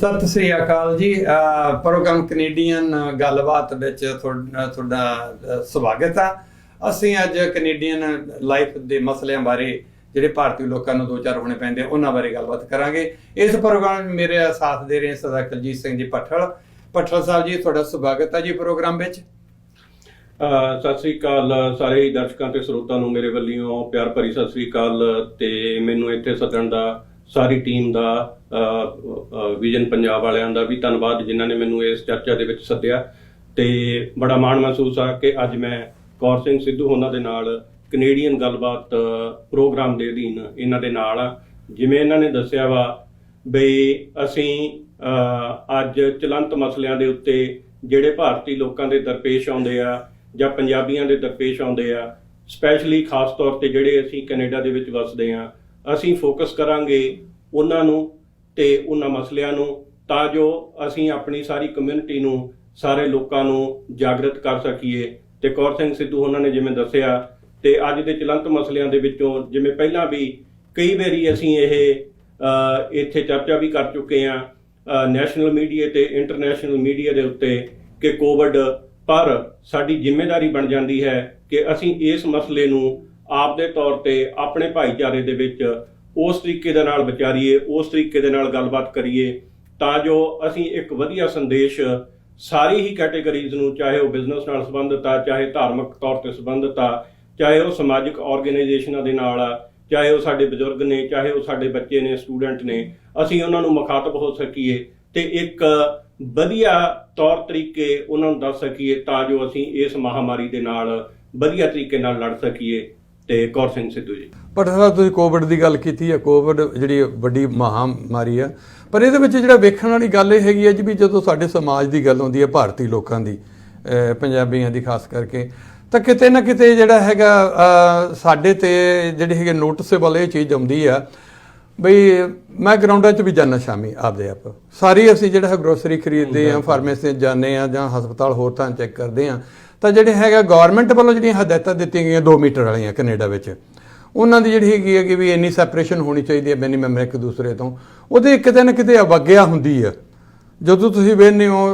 ਸਤਿ ਸ੍ਰੀ ਅਕਾਲ ਜੀ। Programme Canadian ਗੱਲਬਾਤ ਵਿੱਚ ਤੁਹਾਡਾ ਸਵਾਗਤ ਆ। ਅਸੀਂ ਅੱਜ ਕੈਨੇਡੀਅਨ ਲਾਈਫ ਦੇ ਮਸਲਿਆਂ ਬਾਰੇ ਜਿਹੜੇ ਭਾਰਤੀ ਲੋਕਾਂ ਨੂੰ ਦੋ ਚਾਰ ਹੋਣੇ ਪੈਂਦੇ ਉਹਨਾਂ ਬਾਰੇ ਗੱਲਬਾਤ ਕਰਾਂਗੇ। ਇਸ ਪ੍ਰੋਗਰਾਮ ਮੇਰੇ ਸਾਥ ਦੇ ਰਹੇ ਸਰਦਾਰ ਕੁਲਜੀਤ ਸਿੰਘ ਜੀ ਭੱਠਲ ਸਾਹਿਬ ਜੀ, ਤੁਹਾਡਾ ਸਵਾਗਤ ਹੈ ਜੀ ਪ੍ਰੋਗਰਾਮ ਵਿੱਚ। ਸਤਿ ਸ੍ਰੀ ਅਕਾਲ ਸਾਰੇ ਦਰਸ਼ਕਾਂ ਤੇ ਸਰੋਤਾਂ ਨੂੰ ਮੇਰੇ ਵੱਲੋਂ ਪਿਆਰ ਭਰੀ ਸਤਿ ਸ੍ਰੀ ਅਕਾਲ। ਤੇ ਮੈਨੂੰ ਇੱਥੇ ਸੱਦਣ ਦਾ ਸਾਰੀ ਟੀਮ ਦਾ ਵਿਜ਼ਨ ਪੰਜਾਬ ਵਾਲਿਆਂ ਦਾ ਵੀ ਧੰਨਵਾਦ, ਜਿਨ੍ਹਾਂ ਨੇ ਮੈਨੂੰ ਇਸ ਚਰਚਾ ਦੇ ਵਿੱਚ ਸੱਦਿਆ। ਤੇ ਬੜਾ ਮਾਣ ਮਹਿਸੂਸ ਆ ਕਿ ਅੱਜ ਮੈਂ ਕੌਰ ਸਿੰਘ ਸਿੱਧੂ ਉਹਨਾਂ ਦੇ ਨਾਲ ਕੈਨੇਡੀਅਨ ਗੱਲਬਾਤ ਪ੍ਰੋਗਰਾਮ ਦੇ ਅਧੀਨ ਇਹਨਾਂ ਦੇ ਨਾਲ ਆ। ਜਿਵੇਂ ਇਹਨਾਂ ਨੇ ਦੱਸਿਆ ਵਾ ਬਈ ਅਸੀਂ ਅੱਜ ਚਲੰਤ ਮਸਲਿਆਂ ਦੇ ਉੱਤੇ ਜਿਹੜੇ ਭਾਰਤੀ ਲੋਕਾਂ ਦੇ ਦਰਪੇਸ਼ ਆਉਂਦੇ ਆ ਜਾਂ ਪੰਜਾਬੀਆਂ ਦੇ ਦਰਪੇਸ਼ ਆਉਂਦੇ ਆ, ਸਪੈਸ਼ਲੀ ਖਾਸ ਤੌਰ ਤੇ ਜਿਹੜੇ ਅਸੀਂ ਕੈਨੇਡਾ ਦੇ ਵਿੱਚ ਵਸਦੇ ਆ, ਅਸੀਂ ਫੋਕਸ ਕਰਾਂਗੇ ਉਹਨਾਂ ਨੂੰ ਤੇ ਉਹਨਾਂ ਮਸਲਿਆਂ ਨੂੰ, ਤਾਂ ਜੋ ਅਸੀਂ ਆਪਣੀ ਸਾਰੀ ਕਮਿਊਨਿਟੀ ਨੂੰ, ਸਾਰੇ ਲੋਕਾਂ ਨੂੰ ਜਾਗਰਤ ਕਰ ਸਕੀਏ। ਤੇ ਕੌਰ ਸਿੰਘ ਸਿੱਧੂ ਉਹਨਾਂ ਨੇ ਜਿਵੇਂ ਦੱਸਿਆ, ਤੇ ਅੱਜ ਦੇ ਚਲੰਤ ਮਸਲਿਆਂ ਦੇ ਵਿੱਚੋਂ ਜਿਵੇਂ ਪਹਿਲਾਂ ਵੀ ਕਈ ਵਾਰੀ ਅਸੀਂ ਇਹ ਇੱਥੇ ਚਰਚਾ ਵੀ ਕਰ ਚੁੱਕੇ ਆ ਨੈਸ਼ਨਲ ਮੀਡੀਆ ਤੇ ਇੰਟਰਨੈਸ਼ਨਲ ਮੀਡੀਆ ਦੇ ਉੱਤੇ ਕਿ ਕੋਵਿਡ, ਪਰ ਸਾਡੀ ਜ਼ਿੰਮੇਵਾਰੀ ਬਣ ਜਾਂਦੀ ਹੈ ਕਿ ਅਸੀਂ ਇਸ ਮਸਲੇ ਨੂੰ ਆਪਦੇ ਤੌਰ ਤੇ ਆਪਣੇ ਭਾਈਚਾਰੇ ਦੇ ਵਿੱਚ ਉਸ ਤਰੀਕੇ ਦੇ ਨਾਲ ਵਿਚਾਰੀਏ, ਉਸ ਤਰੀਕੇ ਦੇ ਨਾਲ ਗੱਲਬਾਤ ਕਰੀਏ, ਤਾਂ ਜੋ ਅਸੀਂ ਇੱਕ ਵਧੀਆ ਸੰਦੇਸ਼ ਸਾਰੀ ਹੀ ਕੈਟੇਗਰੀਜ਼ ਨੂੰ, ਚਾਹੇ ਉਹ ਬਿਜ਼ਨਸ ਨਾਲ ਸੰਬੰਧਿਤ ਆ, ਚਾਹੇ ਧਾਰਮਿਕ ਤੌਰ ਤੇ ਸੰਬੰਧਿਤ ਆ, ਚਾਹੇ ਉਹ ਸਮਾਜਿਕ ਆਰਗੇਨਾਈਜੇਸ਼ਨਾਂ ਦੇ ਨਾਲ ਆ, ਚਾਹੇ ਉਹ ਸਾਡੇ ਬਜ਼ੁਰਗ ਨੇ, ਚਾਹੇ ਉਹ ਸਾਡੇ ਬੱਚੇ ਨੇ, ਸਟੂਡੈਂਟ ਨੇ, ਅਸੀਂ ਉਹਨਾਂ ਨੂੰ ਮੁਖਾਤਬ ਹੋ ਸਕੀਏ ਤੇ ਇੱਕ ਵਧੀਆ ਤੌਰ ਤਰੀਕੇ ਉਹਨਾਂ ਨੂੰ ਦੱਸ ਸਕੀਏ, ਤਾਂ ਜੋ ਅਸੀਂ ਇਸ ਮਹਾਮਾਰੀ ਦੇ ਨਾਲ ਵਧੀਆ ਤਰੀਕੇ ਨਾਲ ਲੜ ਸਕੀਏ। ਤੇ ਕੌਰ ਸਿੰਘ ਸਿੱਧੂ ਜੀ। ਭੱਠਲ ਸਾਹਿਬ, ਤੁਸੀਂ ਕੋਵਿਡ ਦੀ ਗੱਲ ਕੀਤੀ ਹੈ। ਕੋਵਿਡ ਜਿਹੜੀ ਵੱਡੀ ਮਹਾਮਾਰੀ ਆ, ਪਰ ਇਹਦੇ ਵਿੱਚ ਜਿਹੜਾ ਵੇਖਣ ਵਾਲੀ ਗੱਲ ਇਹ ਹੈਗੀ ਹੈ ਜੀ ਵੀ ਜਦੋਂ ਸਾਡੇ ਸਮਾਜ ਦੀ ਗੱਲ ਆਉਂਦੀ ਹੈ, ਭਾਰਤੀ ਲੋਕਾਂ ਦੀ, ਪੰਜਾਬੀਆਂ ਦੀ ਖਾਸ ਕਰਕੇ, ਤਾਂ ਕਿਤੇ ਨਾ ਕਿਤੇ ਜਿਹੜਾ ਹੈਗਾ ਸਾਡੇ ਤੇ ਜਿਹੜੀ ਹੈਗੀ ਨੋਟਿਸੇਬਲ ਇਹ ਚੀਜ਼ ਆਉਂਦੀ ਆ ਬਈ ਮੈਂ ਗਰਾਊਂਡਾਂ 'ਚ ਵੀ ਜਾਂਦਾ ਸ਼ਾਮੀ ਆਪਦੇ ਆਪ, ਸਾਰੀ ਅਸੀਂ ਜਿਹੜਾ ਹੈ ਗਰੋਸਰੀ ਖਰੀਦਦੇ ਹਾਂ, ਫਾਰਮੇਸੀ ਜਾਂਦੇ ਹਾਂ ਜਾਂ ਹਸਪਤਾਲ ਹੋਰ ਤਾਂ ਚੈੱਕ ਕਰਦੇ ਹਾਂ, ਤਾਂ ਜਿਹੜੇ ਹੈਗਾ ਗੌਰਮੈਂਟ ਵੱਲੋਂ ਜਿਹੜੀਆਂ ਹਦਾਇਤਾਂ ਦਿੱਤੀਆਂ ਗਈਆਂ 2 ਮੀਟਰ ਵਾਲੀਆਂ ਕੈਨੇਡਾ ਵਿੱਚ, ਉਹਨਾਂ ਦੀ ਜਿਹੜੀ ਹੈਗੀ ਹੈ ਕਿ ਵੀ ਇੰਨੀ ਸੈਪਰੇਸ਼ਨ ਹੋਣੀ ਚਾਹੀਦੀ ਹੈ ਮਿਨੀਮਮ ਇੱਕ ਦੂਸਰੇ ਤੋਂ, ਉਹਦੇ ਕਿਤੇ ਨਾ ਕਿਤੇ ਅਵੱਗਿਆ ਹੁੰਦੀ ਆ। ਜਦੋਂ ਤੁਸੀਂ ਵੇਖਦੇ ਹੋ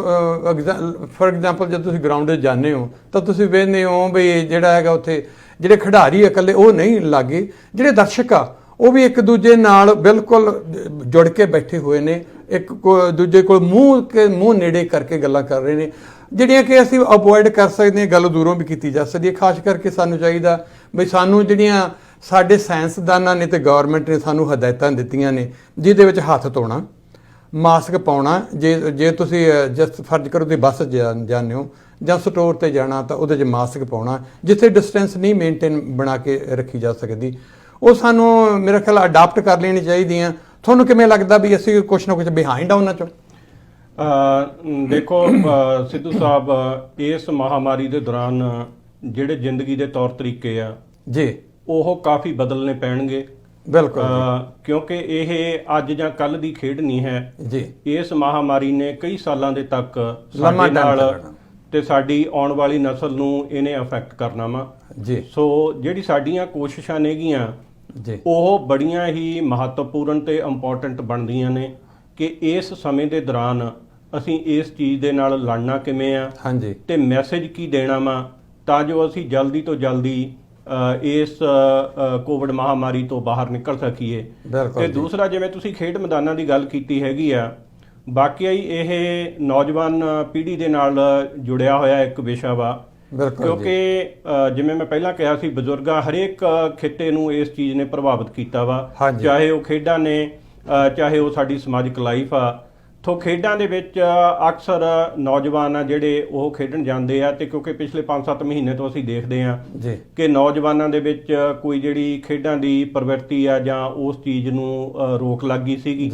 ਫੋਰ ਐਗਜ਼ਾਮਪਲ ਜਦੋਂ ਤੁਸੀਂ ਗਰਾਊਂਡ 'ਚ ਜਾਂਦੇ ਹੋ ਤਾਂ ਤੁਸੀਂ ਵੇਖਦੇ ਹੋ ਵੀ ਜਿਹੜਾ ਹੈਗਾ ਉੱਥੇ ਜਿਹੜੇ ਖਿਡਾਰੀ ਇਕੱਲੇ ਉਹ ਨਹੀਂ ਲੱਗੇ, ਜਿਹੜੇ ਦਰਸ਼ਕ ਆ ਉਹ ਵੀ ਇੱਕ ਦੂਜੇ ਨਾਲ ਬਿਲਕੁਲ ਜੁੜ ਕੇ ਬੈਠੇ ਹੋਏ ਨੇ, ਇੱਕ ਦੂਜੇ ਕੋਲ ਮੂੰਹ ਨੇੜੇ ਕਰਕੇ ਗੱਲਾਂ ਕਰ ਰਹੇ ਨੇ, ਜਿਹੜੀਆਂ ਕਿ ਅਸੀਂ ਅਵੋਇਡ ਕਰ ਸਕਦੇ ਹਾਂ, ਗੱਲ ਦੂਰੋਂ ਵੀ ਕੀਤੀ ਜਾ ਸਕਦੀ ਹੈ। ਖਾਸ ਕਰਕੇ ਸਾਨੂੰ ਚਾਹੀਦਾ ਬਈ ਸਾਨੂੰ ਜਿਹੜੀਆਂ ਸਾਡੇ ਸਾਇੰਸਦਾਨਾਂ ਨੇ ਤੇ ਗੌਰਮੈਂਟ ਨੇ ਸਾਨੂੰ ਹਦਾਇਤਾਂ ਦਿੱਤੀਆਂ ਨੇ, ਜਿਹਦੇ ਵਿੱਚ ਹੱਥ ਧੋਣਾ, ਮਾਸਕ ਪਾਉਣਾ, ਜੇ ਤੁਸੀਂ ਜਸਟ ਫਰਜ਼ ਕਰੋ ਤੁਸੀਂ ਬੱਸ ਜਾਂਦੇ ਹੋ ਜਾਂ ਸਟੋਰ 'ਤੇ ਜਾਣਾ ਤਾਂ ਉਹਦੇ 'ਚ ਮਾਸਕ ਪਾਉਣਾ, ਜਿੱਥੇ ਡਿਸਟੈਂਸ ਨਹੀਂ ਮੇਨਟੇਨ ਬਣਾ ਕੇ ਰੱਖੀ ਜਾ ਸਕਦੀ, ਉਹ ਸਾਨੂੰ ਮੇਰਾ ਖਿਆਲ ਅਡਾਪਟ ਕਰ ਲੈਣੀ ਚਾਹੀਦੀਆਂ। ਤੁਹਾਨੂੰ ਕਿਵੇਂ ਲੱਗਦਾ ਵੀ ਅਸੀਂ ਕੁਛ ਨਾ ਕੁਛ ਬਿਹਾਈਂਡ ਆ ਉਹਨਾਂ 'ਚੋਂ? ਦੇਖੋ ਸਿੱਧੂ ਸਾਹਿਬ, ਇਸ ਮਹਾਮਾਰੀ ਦੇ ਦੌਰਾਨ ਜਿਹੜੇ ਜ਼ਿੰਦਗੀ ਦੇ ਤੌਰ ਤਰੀਕੇ ਆ ਜੀ, ਉਹ ਕਾਫੀ ਬਦਲਣੇ ਪੈਣਗੇ। ਬਿਲਕੁਲ, ਕਿਉਂਕਿ ਇਹ ਅੱਜ ਜਾਂ ਕੱਲ ਦੀ ਖੇਡ ਨਹੀਂ ਹੈ ਜੀ। ਇਸ ਮਹਾਮਾਰੀ ਨੇ ਕਈ ਸਾਲਾਂ ਦੇ ਤੱਕ ਸਾਡੇ ਨਾਲ ਤੇ ਸਾਡੀ ਆਉਣ ਵਾਲੀ ਨਸਲ ਨੂੰ ਇਹਨੇ ਅਫੈਕਟ ਕਰਨਾ ਵਾ ਜੀ। ਸੋ ਜਿਹੜੀ ਸਾਡੀਆਂ ਕੋਸ਼ਿਸ਼ਾਂ ਨੇਗੀਆਂ ਜੀ, ਉਹ ਬੜੀਆਂ ਹੀ ਮਹੱਤਵਪੂਰਨ ਤੇ ਇੰਪੋਰਟੈਂਟ ਬਣਦੀਆਂ ਨੇ ਕਿ ਇਸ ਸਮੇਂ ਦੇ ਦੌਰਾਨ ਅਸੀਂ ਇਸ ਚੀਜ਼ ਦੇ ਨਾਲ ਲੜਨਾ ਕਿਵੇਂ ਆ, ਹਾਂਜੀ, ਤੇ ਮੈਸੇਜ ਕੀ ਦੇਣਾ ਵਾ, ਤਾਂ ਜੋ ਅਸੀਂ ਜਲਦੀ ਤੋਂ ਜਲਦੀ ਇਸ ਕੋਵਿਡ ਮਹਾਮਾਰੀ ਤੋਂ ਬਾਹਰ ਨਿਕਲ ਸਕੀਏ। ਤੇ ਦੂਸਰਾ, ਜਿਵੇਂ ਤੁਸੀਂ ਖੇਡ ਮੈਦਾਨਾਂ ਦੀ ਗੱਲ ਕੀਤੀ ਹੈਗੀ ਆ, ਵਾਕਿਆ ਹੀ ਇਹ ਨੌਜਵਾਨ ਪੀੜ੍ਹੀ ਦੇ ਨਾਲ ਜੁੜਿਆ ਹੋਇਆ ਇੱਕ ਵਿਸ਼ਾ ਵਾ, ਕਿਉਂਕਿ ਜਿਵੇਂ ਮੈਂ ਪਹਿਲਾਂ ਕਿਹਾ ਸੀ, ਬਜ਼ੁਰਗਾਂ ਹਰੇਕ ਖਿੱਤੇ ਨੂੰ ਇਸ ਚੀਜ਼ ਨੇ ਪ੍ਰਭਾਵਿਤ ਕੀਤਾ ਵਾ, ਚਾਹੇ ਉਹ ਖੇਡਾਂ ਨੇ, ਚਾਹੇ ਉਹ ਸਾਡੀ ਸਮਾਜਿਕ ਲਾਈਫ ਆ। ਤੋਂ ਖੇਡਾਂ ਦੇ ਵਿੱਚ ਅਕਸਰ ਨੌਜਵਾਨ ਆ ਜਿਹੜੇ ਉਹ ਖੇਡਣ ਜਾਂਦੇ ਆ, ਤੇ ਕਿਉਂਕਿ ਪਿਛਲੇ 5-7 ਮਹੀਨੇ ਤੋਂ ਅਸੀਂ ਦੇਖਦੇ ਆ ਕਿ ਨੌਜਵਾਨਾਂ ਦੇ ਵਿੱਚ ਕੋਈ ਜਿਹੜੀ ਖੇਡਾਂ ਦੀ ਪ੍ਰਵਿਰਤੀ ਆ ਜਾਂ ਉਸ ਚੀਜ਼ ਨੂੰ ਰੋਕ ਲੱਗ ਗਈ ਸੀਗੀ,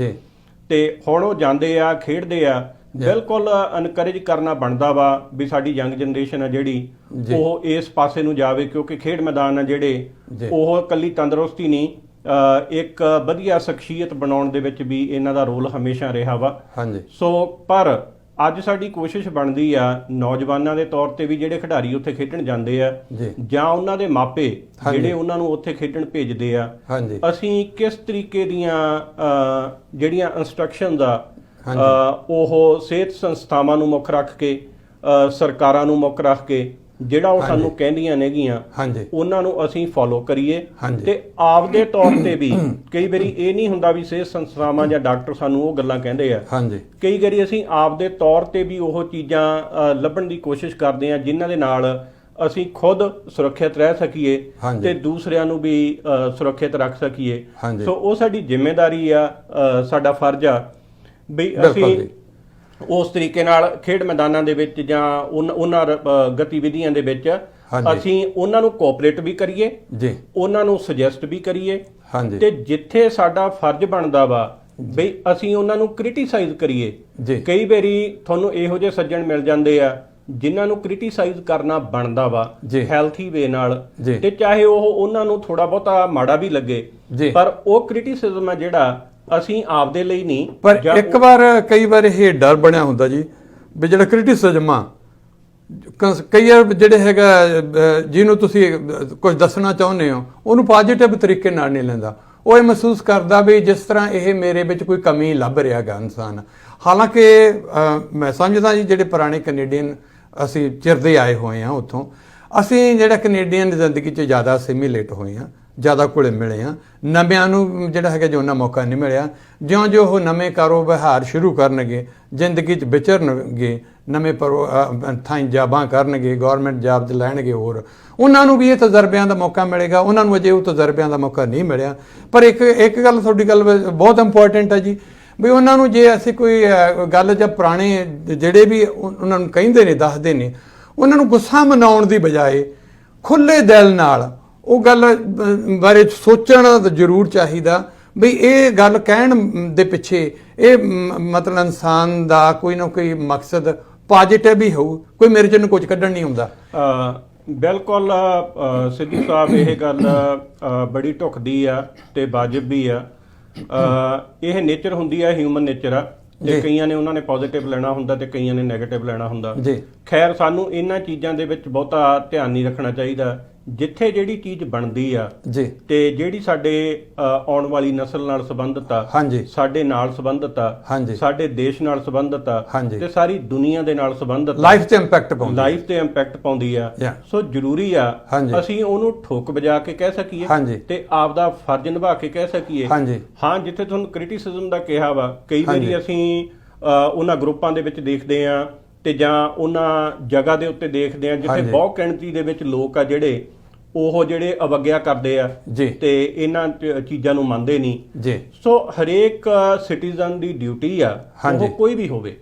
ਤੇ ਹੁਣ ਉਹ ਜਾਂਦੇ ਆ, ਖੇਡਦੇ ਆ। ਬਿਲਕੁਲ ਐਨਕਰੇਜ ਕਰਨਾ ਬਣਦਾ ਵਾ ਵੀ ਸਾਡੀ ਯੰਗ ਜਨਰੇਸ਼ਨ ਆ ਜਿਹੜੀ ਉਹ ਇਸ ਪਾਸੇ ਨੂੰ ਜਾਵੇ, ਕਿਉਂਕਿ ਖੇਡ ਮੈਦਾਨ ਆ ਜਿਹੜੇ ਉਹ ਇਕੱਲੀ ਤੰਦਰੁਸਤੀ ਨਹੀਂ, ਇੱਕ ਵਧੀਆ ਸ਼ਖਸੀਅਤ ਬਣਾਉਣ ਦੇ ਵਿੱਚ ਵੀ ਇਹਨਾਂ ਦਾ ਰੋਲ ਹਮੇਸ਼ਾ ਰਿਹਾ ਵਾ। ਸੋ ਪਰ ਅੱਜ ਸਾਡੀ ਕੋਸ਼ਿਸ਼ ਬਣਦੀ ਆ ਨੌਜਵਾਨਾਂ ਦੇ ਤੌਰ ਤੇ ਵੀ ਜਿਹੜੇ ਖਿਡਾਰੀ ਉੱਥੇ ਖੇਡਣ ਜਾਂਦੇ ਆ ਜਾਂ ਉਹਨਾਂ ਦੇ ਮਾਪੇ ਜਿਹੜੇ ਉਹਨਾਂ ਨੂੰ ਉੱਥੇ ਖੇਡਣ ਭੇਜਦੇ ਆ, ਅਸੀਂ ਕਿਸ ਤਰੀਕੇ ਦੀਆਂ ਜਿਹੜੀਆਂ ਇੰਸਟਰਕਸ਼ਨਸ ਆ ਉਹ ਸਿਹਤ ਸੰਸਥਾਵਾਂ ਨੂੰ ਮੁੱਖ ਰੱਖ ਕੇ, ਸਰਕਾਰਾਂ ਨੂੰ ਮੁੱਖ ਰੱਖ ਕੇ ਜਿਹੜਾ ਉਹ ਸਾਨੂੰ ਕਹਿੰਦੀਆਂ ਨੇਗੀਆਂ ਉਹਨਾਂ ਨੂੰ ਅਸੀਂ ਫੋਲੋ ਕਰੀਏ। ਤੇ ਆਪਦੇ ਤੌਰ ਤੇ ਵੀ ਕਈ ਵਾਰੀ ਇਹ ਨਹੀਂ ਹੁੰਦਾ ਵੀ ਸਿਹਤ ਸੰਸਥਾਵਾਂ ਜਾਂ ਡਾਕਟਰ ਸਾਨੂੰ ਉਹ ਗੱਲਾਂ ਕਹਿੰਦੇ ਆ, ਕਈ ਵਾਰੀ ਅਸੀਂ ਆਪਦੇ ਤੌਰ ਤੇ ਵੀ ਉਹ ਚੀਜ਼ਾਂ ਲੱਭਣ ਦੀ ਕੋਸ਼ਿਸ਼ ਕਰਦੇ ਆ ਜਿਨ੍ਹਾਂ ਦੇ ਨਾਲ ਅਸੀਂ ਖੁਦ ਸੁਰੱਖਿਅਤ ਰਹਿ ਸਕੀਏ ਤੇ ਦੂਸਰਿਆਂ ਨੂੰ ਵੀ ਸੁਰੱਖਿਅਤ ਰੱਖ ਸਕੀਏ। ਸੋ ਉਹ ਸਾਡੀ ਜ਼ਿੰਮੇਵਾਰੀ ਆ, ਸਾਡਾ ਫਰਜ਼ ਆ ਵੀ ਅਸੀਂ ਉਸ ਤਰੀਕੇ ਨਾਲ ਖੇਡ ਮੈਦਾਨਾਂ ਦੇ ਵਿੱਚ ਜਾਂ ਉਹਨਾਂ ਗਤੀਵਿਧੀਆਂ ਦੇ ਵਿੱਚ ਅਸੀਂ ਉਹਨਾਂ ਨੂੰ ਕੋਆਪਰੇਟ ਵੀ ਕਰੀਏ, ਉਹਨਾਂ ਨੂੰ ਸੁਜੈਸਟ ਵੀ ਕਰੀਏ ਤੇ ਜਿੱਥੇ ਸਾਡਾ ਫਰਜ਼ ਬਣਦਾ ਵਾ ਬਈ ਅਸੀਂ ਉਹਨਾਂ ਨੂੰ ਕ੍ਰਿਟੀਸਾਈਜ਼ ਕਰੀਏ। ਕਈ ਵਾਰੀ ਤੁਹਾਨੂੰ ਇਹੋ ਜਿਹੇ ਸੱਜਣ ਮਿਲ ਜਾਂਦੇ ਆ ਜਿਨ੍ਹਾਂ ਨੂੰ ਕ੍ਰਿਟੀਸਾਈਜ਼ ਕਰਨਾ ਬਣਦਾ ਵਾ ਹੈਲਥੀ ਵੇ ਨਾਲ, ਤੇ ਚਾਹੇ ਉਹ ਉਹਨਾਂ ਨੂੰ ਥੋੜਾ ਬਹੁਤਾ ਮਾੜਾ ਵੀ ਲੱਗੇ, ਪਰ ਉਹ ਕ੍ਰਿਟੀਸਿਜ਼ਮ ਆ ਜਿਹੜਾ ਅਸੀਂ ਆਪਦੇ ਲਈ ਨਹੀਂ। ਪਰ ਇੱਕ ਵਾਰ ਕਈ ਵਾਰ ਇਹ ਡਰ ਬਣਿਆ ਹੁੰਦਾ ਜੀ ਵੀ ਜਿਹੜਾ ਕ੍ਰਿਟਿਸਿਜ਼ਮ ਆ, ਕਈ ਵਾਰ ਜਿਹੜੇ ਹੈਗਾ ਜਿਹਨੂੰ ਤੁਸੀਂ ਕੁਝ ਦੱਸਣਾ ਚਾਹੁੰਦੇ ਹੋ ਉਹਨੂੰ ਪੋਜ਼ਿਟਿਵ ਤਰੀਕੇ ਨਾਲ ਨਹੀਂ ਲੈਂਦਾ। ਉਹ ਇਹ ਮਹਿਸੂਸ ਕਰਦਾ ਵੀ ਜਿਸ ਤਰ੍ਹਾਂ ਇਹ ਮੇਰੇ ਵਿੱਚ ਕੋਈ ਕਮੀ ਲੱਭ ਰਿਹਾ ਗਾ ਇਨਸਾਨ। ਹਾਲਾਂਕਿ ਮੈਂ ਸਮਝਦਾ ਜੀ ਜਿਹੜੇ ਪੁਰਾਣੇ ਕੈਨੇਡੀਅਨ ਅਸੀਂ ਚਿਰਦੇ ਆਏ ਹੋਏ ਹਾਂ ਉੱਥੋਂ, ਅਸੀਂ ਜਿਹੜਾ ਕੈਨੇਡੀਅਨ ਦੀ ਜ਼ਿੰਦਗੀ 'ਚ ਜ਼ਿਆਦਾ ਅਸਿਮੀਲੇਟ ਹੋਏ ਹਾਂ, ਜ਼ਿਆਦਾ ਘੁਲੇ ਮਿਲੇ ਆ। ਨਵਿਆਂ ਨੂੰ ਜਿਹੜਾ ਹੈਗਾ ਜੋ ਉਹਨਾਂ ਮੌਕਾ ਨਹੀਂ ਮਿਲਿਆ, ਜਿਉਂ ਉਹ ਨਵੇਂ ਕਾਰੋਬਾਰ ਸ਼ੁਰੂ ਕਰਨਗੇ, ਜ਼ਿੰਦਗੀ 'ਚ ਵਿਚਰਨਗੇ, ਨਵੇਂ ਥਾਈਂ ਜਾਬਾਂ ਕਰਨਗੇ, ਗੌਰਮੈਂਟ ਜਾਬ 'ਚ ਲੈਣਗੇ, ਹੋਰ ਉਹਨਾਂ ਨੂੰ ਵੀ ਇਹ ਤਜਰਬਿਆਂ ਦਾ ਮੌਕਾ ਮਿਲੇਗਾ। ਉਹਨਾਂ ਨੂੰ ਅਜੇ ਉਹ ਤਜਰਬਿਆਂ ਦਾ ਮੌਕਾ ਨਹੀਂ ਮਿਲਿਆ। ਪਰ ਇੱਕ ਗੱਲ ਤੁਹਾਡੀ ਗੱਲ ਬਹੁਤ ਇੰਪੋਰਟੈਂਟ ਹੈ ਜੀ ਵੀ ਉਹਨਾਂ ਨੂੰ ਜੇ ਅਸੀਂ ਕੋਈ ਗੱਲ ਜਾਂ ਪੁਰਾਣੇ ਜਿਹੜੇ ਵੀ ਉਹਨਾਂ ਨੂੰ ਕਹਿੰਦੇ ਨੇ, ਦੱਸਦੇ ਨੇ, ਉਹਨਾਂ ਨੂੰ ਗੁੱਸਾ ਮਨਾਉਣ ਦੀ ਬਜਾਏ ਖੁੱਲ੍ਹੇ ਦਿਲ ਨਾਲ ਉਹ ਗੱਲ ਬਾਰੇ ਸੋਚਣਾ ਜ਼ਰੂਰ ਚਾਹੀਦਾ ਵੀ ਇਹ ਗੱਲ ਕਹਿਣ ਦੇ ਪਿੱਛੇ ਇਹ ਮਤਲਬ ਇਨਸਾਨ ਦਾ ਕੋਈ ਨਾ ਕੋਈ ਮਕਸਦ ਪੋਜ਼ਿਟਿਵ ਹੀ ਹੋਊ, ਕੋਈ ਮੇਰੇ 'ਚ ਕੁਝ ਕੱਢਣ ਨਹੀਂ ਹੁੰਦਾ। ਬਿਲਕੁਲ ਸਿੱਧੂ ਸਾਹਿਬ, ਇਹ ਗੱਲ ਬੜੀ ਢੁੱਕਦੀ ਆ ਤੇ ਵਾਜਿਬ ਵੀ ਆ। ਇਹ ਨੇਚਰ ਹੁੰਦੀ ਆ, ਹਿਊਮਨ ਨੇਚਰ ਆ, ਤੇ ਕਈਆਂ ਨੇ ਉਹਨਾਂ ਨੇ ਪੋਜ਼ਿਟਿਵ ਲੈਣਾ ਹੁੰਦਾ ਤੇ ਕਈਆਂ ਨੇ ਨੈਗੇਟਿਵ ਲੈਣਾ ਹੁੰਦਾ। ਖੈਰ, ਸਾਨੂੰ ਇਹਨਾਂ ਚੀਜ਼ਾਂ ਦੇ ਵਿੱਚ ਬਹੁਤਾ ਧਿਆਨ ਨਹੀਂ ਰੱਖਣਾ ਚਾਹੀਦਾ। ਜਿੱਥੇ ਜਿਹੜੀ ਚੀਜ਼ ਬਣਦੀ ਆ ਤੇ ਜਿਹੜੀ ਸਾਡੇ ਆਉਣ ਵਾਲੀ ਨਸਲ ਨਾਲ ਸੰਬੰਧਿਤ ਆ, ਸਾਡੇ ਨਾਲ ਸੰਬੰਧਿਤ ਆ, ਸਾਡੇ ਦੇਸ਼ ਨਾਲ ਸੰਬੰਧਿਤ ਆ ਤੇ ਸਾਰੀ ਦੁਨੀਆ ਦੇ ਨਾਲ ਸੰਬੰਧਿਤ, ਲਾਈਫ ਤੇ ਇੰਪੈਕਟ ਪਾਉਂਦੀ ਆ। ਸੋ ਜ਼ਰੂਰੀ ਆ ਅਸੀਂ ਉਹਨੂੰ ਠੋਕ ਵਜਾ ਕੇ ਕਹਿ ਸਕੀਏ ਤੇ ਆਪਦਾ ਫਰਜ਼ ਨਿਭਾ ਕੇ ਕਹਿ ਸਕੀਏ। ਹਾਂ, ਜਿੱਥੇ ਤੁਹਾਨੂੰ ਕ੍ਰਿਟਿਸਿਜ਼ਮ ਦਾ ਕਿਹਾ ਵਾ, ਕਈ ਵਾਰੀ ਅਸੀਂ ਉਹਨਾਂ ਗਰੁੱਪਾਂ ਦੇ ਵਿੱਚ ਦੇਖਦੇ ਆ ਤੇ ਜਾਂ ਉਹਨਾਂ ਜਗ੍ਹਾ ਦੇ ਉੱਤੇ ਦੇਖਦੇ ਆ ਜਿੱਥੇ ਬਹੁਤ ਗਿਣਤੀ ਦੇ ਵਿੱਚ ਲੋਕ ਆ ਜਿਹੜੇ ਅਵੱਗਿਆ ਕਰਦੇ ਆ ਤੇ ਇਹਨਾਂ ਚੀਜ਼ਾਂ ਨੂੰ ਮੰਨਦੇ ਨਹੀਂ। ਸੋ ਹਰੇਕ ਸਿਟੀਜ਼ਨ ਦੀ ਡਿਊਟੀ ਆ, ਉਹ ਕੋਈ ਵੀ ਹੋਵੇ,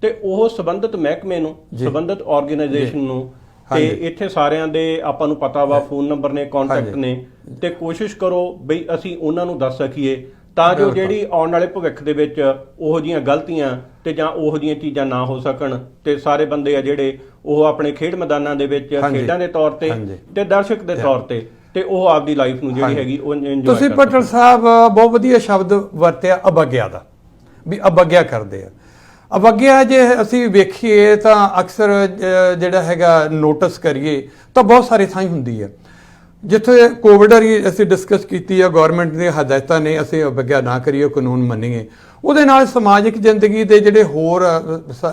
ਤੇ ਉਹ ਸੰਬੰਧਿਤ ਮਹਿਕਮੇ ਨੂੰ, ਸੰਬੰਧਿਤ ਆਰਗੇਨਾਈਜੇਸ਼ਨ ਨੂੰ, ਤੇ ਇੱਥੇ ਸਾਰਿਆਂ ਦੇ ਆਪਾਂ ਨੂੰ ਪਤਾ ਵਾ ਫੋਨ ਨੰਬਰ ਨੇ, ਕੰਟੈਕਟ ਨੇ, ਤੇ ਕੋਸ਼ਿਸ਼ ਕਰੋ ਬਈ ਅਸੀਂ ਉਹਨਾਂ ਨੂੰ ਦੱਸ ਸਕੀਏ ਤਾਂ ਜੋ ਜਿਹੜੀ ਆਉਣ ਵਾਲੇ ਭਵਿੱਖ ਦੇ ਵਿੱਚ ਉਹੋ ਜਿਹੀਆਂ ਗਲਤੀਆਂ ਤੇ ਜਾਂ ਉਹੋ ਜਿਹੀਆਂ ਚੀਜ਼ਾਂ ਨਾ ਹੋ ਸਕਣ ਤੇ ਸਾਰੇ ਬੰਦੇ ਆ ਜਿਹੜੇ ਉਹ ਆਪਣੇ ਖੇਡ ਮੈਦਾਨਾਂ ਦੇ ਵਿੱਚ ਖੇਡਾਂ ਦੇ ਤੌਰ ਤੇ ਦਰਸ਼ਕ ਦੇ ਤੌਰ ਤੇ ਉਹ ਆਪਦੀ ਲਾਈਫ ਨੂੰ ਜਿਹੜੀ ਹੈਗੀ ਉਹ ਇੰਜੋਏ। ਤੁਸੀਂ ਪਟਲ ਸਾਹਿਬ ਬਹੁਤ ਵਧੀਆ ਸ਼ਬਦ ਵਰਤਿਆ ਅਵੱਗਿਆ ਦਾ, ਵੀ ਅਵੱਗਿਆ ਕਰਦੇ ਆ। ਅਵੱਗਿਆ ਜੇ ਅਸੀਂ ਵੇਖੀਏ ਤਾਂ ਅਕਸਰ ਜਿਹੜਾ ਹੈਗਾ ਨੋਟਿਸ ਕਰੀਏ ਤਾਂ ਬਹੁਤ ਸਾਰੇ ਥਾਈਂ ਹੁੰਦੀ ਆ। ਜਿੱਥੇ ਕੋਵਿਡ ਵਾਲੀ ਅਸੀਂ ਡਿਸਕਸ ਕੀਤੀ ਆ, ਗੌਰਮੈਂਟ ਦੀਆਂ ਹਦਾਇਤਾਂ ਨੇ ਅਸੀਂ ਅਵੱਗਿਆ ਨਾ ਕਰੀਏ, ਕਾਨੂੰਨ ਮੰਨੀਏ, ਉਹਦੇ ਨਾਲ ਸਮਾਜਿਕ ਜ਼ਿੰਦਗੀ ਦੇ ਜਿਹੜੇ ਹੋਰ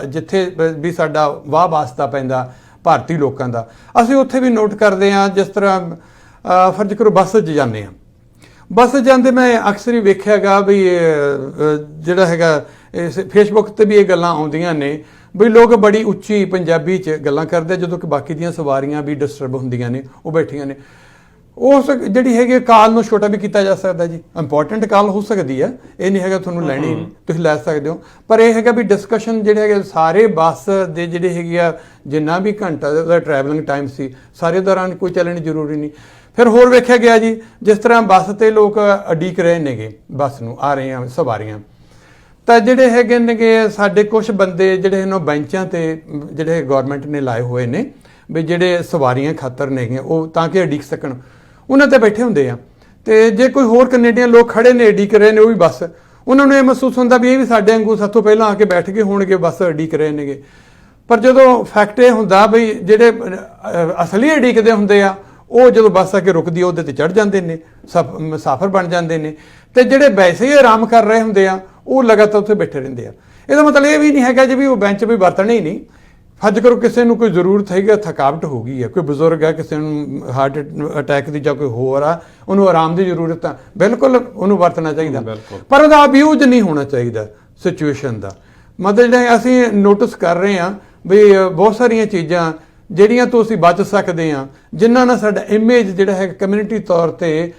ਜਿੱਥੇ ਵੀ ਸਾਡਾ ਵਾਹ ਵਾਸਤਾ ਪੈਂਦਾ ਭਾਰਤੀ ਲੋਕਾਂ ਦਾ, ਅਸੀਂ ਉੱਥੇ ਵੀ ਨੋਟ ਕਰਦੇ ਹਾਂ। ਜਿਸ ਤਰ੍ਹਾਂ ਫਰਜ਼ ਕਰੋ ਬੱਸ 'ਚ ਜਾਂਦੇ ਹਾਂ, ਬੱਸ ਜਾਂਦੇ ਮੈਂ ਅਕਸਰ ਹੀ ਵੇਖਿਆ ਗਾ ਵੀ ਜਿਹੜਾ ਹੈਗਾ ਫੇਸਬੁੱਕ ਤੇ ਵੀ ਇਹ ਗੱਲਾਂ ਆਉਂਦੀਆਂ ਨੇ ਵੀ ਲੋਕ ਬੜੀ ਉੱਚੀ ਪੰਜਾਬੀ 'ਚ ਗੱਲਾਂ ਕਰਦੇ, ਜਦੋਂ ਕਿ ਬਾਕੀ ਦੀਆਂ ਸਵਾਰੀਆਂ ਵੀ ਡਿਸਟਰਬ ਹੁੰਦੀਆਂ ਨੇ, ਉਹ ਬੈਠੀਆਂ ਨੇ। ਉਸ ਜਿਹੜੀ ਹੈਗੀ ਕਾਲ ਨੂੰ ਛੋਟਾ ਵੀ ਕੀਤਾ ਜਾ ਸਕਦਾ ਜੀ, ਇੰਪੋਰਟੈਂਟ ਕਾਲ ਹੋ ਸਕਦੀ ਹੈ, ਇਹ ਨਹੀਂ ਹੈਗਾ ਤੁਹਾਨੂੰ ਲੈਣੀ ਤੁਸੀਂ ਲੈ ਸਕਦੇ ਹੋ, ਪਰ ਇਹ ਹੈਗਾ ਵੀ ਡਿਸਕਸ਼ਨ ਜਿਹੜੇ ਹੈਗੇ ਸਾਰੇ ਬੱਸ ਦੇ ਜਿਹੜੇ ਹੈਗੇ ਆ ਜਿੰਨਾ ਵੀ ਘੰਟਾ ਦਾ ਟਰੈਵਲਿੰਗ ਟਾਈਮ ਸੀ ਸਾਰੇ ਦੌਰਾਨ ਕੋਈ ਚੱਲਣੀ ਜ਼ਰੂਰੀ ਨਹੀਂ। ਫਿਰ ਹੋਰ ਵੇਖਿਆ ਗਿਆ ਜੀ ਜਿਸ ਤਰ੍ਹਾਂ ਬੱਸ ਤੇ ਲੋਕ ਉਡੀਕ ਰਹੇ ਨੇਗੇ, ਬੱਸ ਨੂੰ ਆ ਰਹੇ ਆ ਸਵਾਰੀਆਂ, ਤਾਂ ਜਿਹੜੇ ਹੈਗੇ ਨੇਗੇ ਸਾਡੇ ਕੁਝ ਬੰਦੇ ਜਿਹੜੇ ਇਹਨਾਂ ਬੈਂਚਾਂ ਤੇ ਜਿਹੜੇ ਗੌਰਮੈਂਟ ਨੇ ਲਾਏ ਹੋਏ ਨੇ ਵੀ ਜਿਹੜੇ ਸਵਾਰੀਆਂ ਖਾਤਰ ਨੇਗੀਆਂ ਉਹ ਤਾਂ ਕਿ ਉਡੀਕ ਸਕਣ, ਉਹਨਾਂ ਤੇ ਬੈਠੇ ਹੁੰਦੇ ਆ। ਤੇ ਜੇ ਕੋਈ ਹੋਰ ਕੈਨੇਡੀਅਨ ਲੋਕ ਖੜੇ ਨੇ ਉਡੀਕ ਰਹੇ ਨੇ, ਉਹ ਵੀ ਬੱਸ, ਉਹਨਾਂ ਨੂੰ ਇਹ ਮਹਿਸੂਸ ਹੁੰਦਾ ਵੀ ਇਹ ਵੀ ਸਾਡੇ ਵਾਂਗੂ ਸਾਥੋਂ ਪਹਿਲਾਂ ਆ ਕੇ ਬੈਠ ਗਏ ਹੋਣਗੇ, ਬੱਸ ਉਡੀਕ ਰਹੇ ਨੇਗੇ। ਪਰ ਜਦੋਂ ਫੈਕਟ ਇਹ ਹੁੰਦਾ ਵੀ ਜਿਹੜੇ ਅਸਲੀ ਉਡੀਕਦੇ ਹੁੰਦੇ ਆ ਉਹ ਜਦੋਂ ਬੱਸ ਆ ਕੇ ਰੁਕਦੀ ਉਹਦੇ ਤੇ ਚੜ੍ਹ ਜਾਂਦੇ ਨੇ, ਮੁਸਾਫਰ ਬਣ ਜਾਂਦੇ ਨੇ, ਤੇ ਜਿਹੜੇ ਵੈਸੇ ਹੀ ਆਰਾਮ ਕਰ ਰਹੇ ਹੁੰਦੇ ਆ ਉਹ ਲਗਾਤਾਰ ਉੱਥੇ ਬੈਠੇ ਰਹਿੰਦੇ ਆ। ਇਹਦਾ ਮਤਲਬ ਇਹ ਵੀ ਨਹੀਂ ਹੈਗਾ ਜੀ ਵੀ ਉਹ ਬੈਂਚ ਵੀ ਵਰਤਣੇ ਹੀ ਨਹੀਂ। ਫੱਜ ਕਰੋ ਕਿਸੇ ਨੂੰ ਕੋਈ ਜ਼ਰੂਰਤ ਹੈਗੀ, ਥਕਾਵਟ ਹੋ ਗਈ ਹੈ, ਕੋਈ ਬਜ਼ੁਰਗ ਹੈ, ਕਿਸੇ ਨੂੰ ਹਾਰਟ ਅਟੈਕ ਦੀ ਜਾਂ ਕੋਈ ਹੋਰ ਆ, ਉਹਨੂੰ ਆਰਾਮ ਦੀ ਜ਼ਰੂਰਤ ਆ, ਬਿਲਕੁਲ ਉਹਨੂੰ ਵਰਤਣਾ ਚਾਹੀਦਾ, ਪਰ ਉਹਦਾ ਅਬਿਊਜ਼ ਨਹੀਂ ਹੋਣਾ ਚਾਹੀਦਾ ਸਿਚੁਏਸ਼ਨ ਦਾ। ਮਤਲਬ ਜਿਹੜਾ ਅਸੀਂ ਨੋਟਿਸ ਕਰ ਰਹੇ ਹਾਂ ਵੀ ਬਹੁਤ ਸਾਰੀਆਂ ਚੀਜ਼ਾਂ ਜਿਹੜੀਆਂ ਤੋਂ ਅਸੀਂ ਬਚ ਸਕਦੇ ਹਾਂ, ਜਿਨ੍ਹਾਂ ਨਾਲ ਸਾਡਾ ਇਮੇਜ ਜਿਹੜਾ ਹੈ ਕਮਿਊਨਿਟੀ ਤੌਰ ਤੇ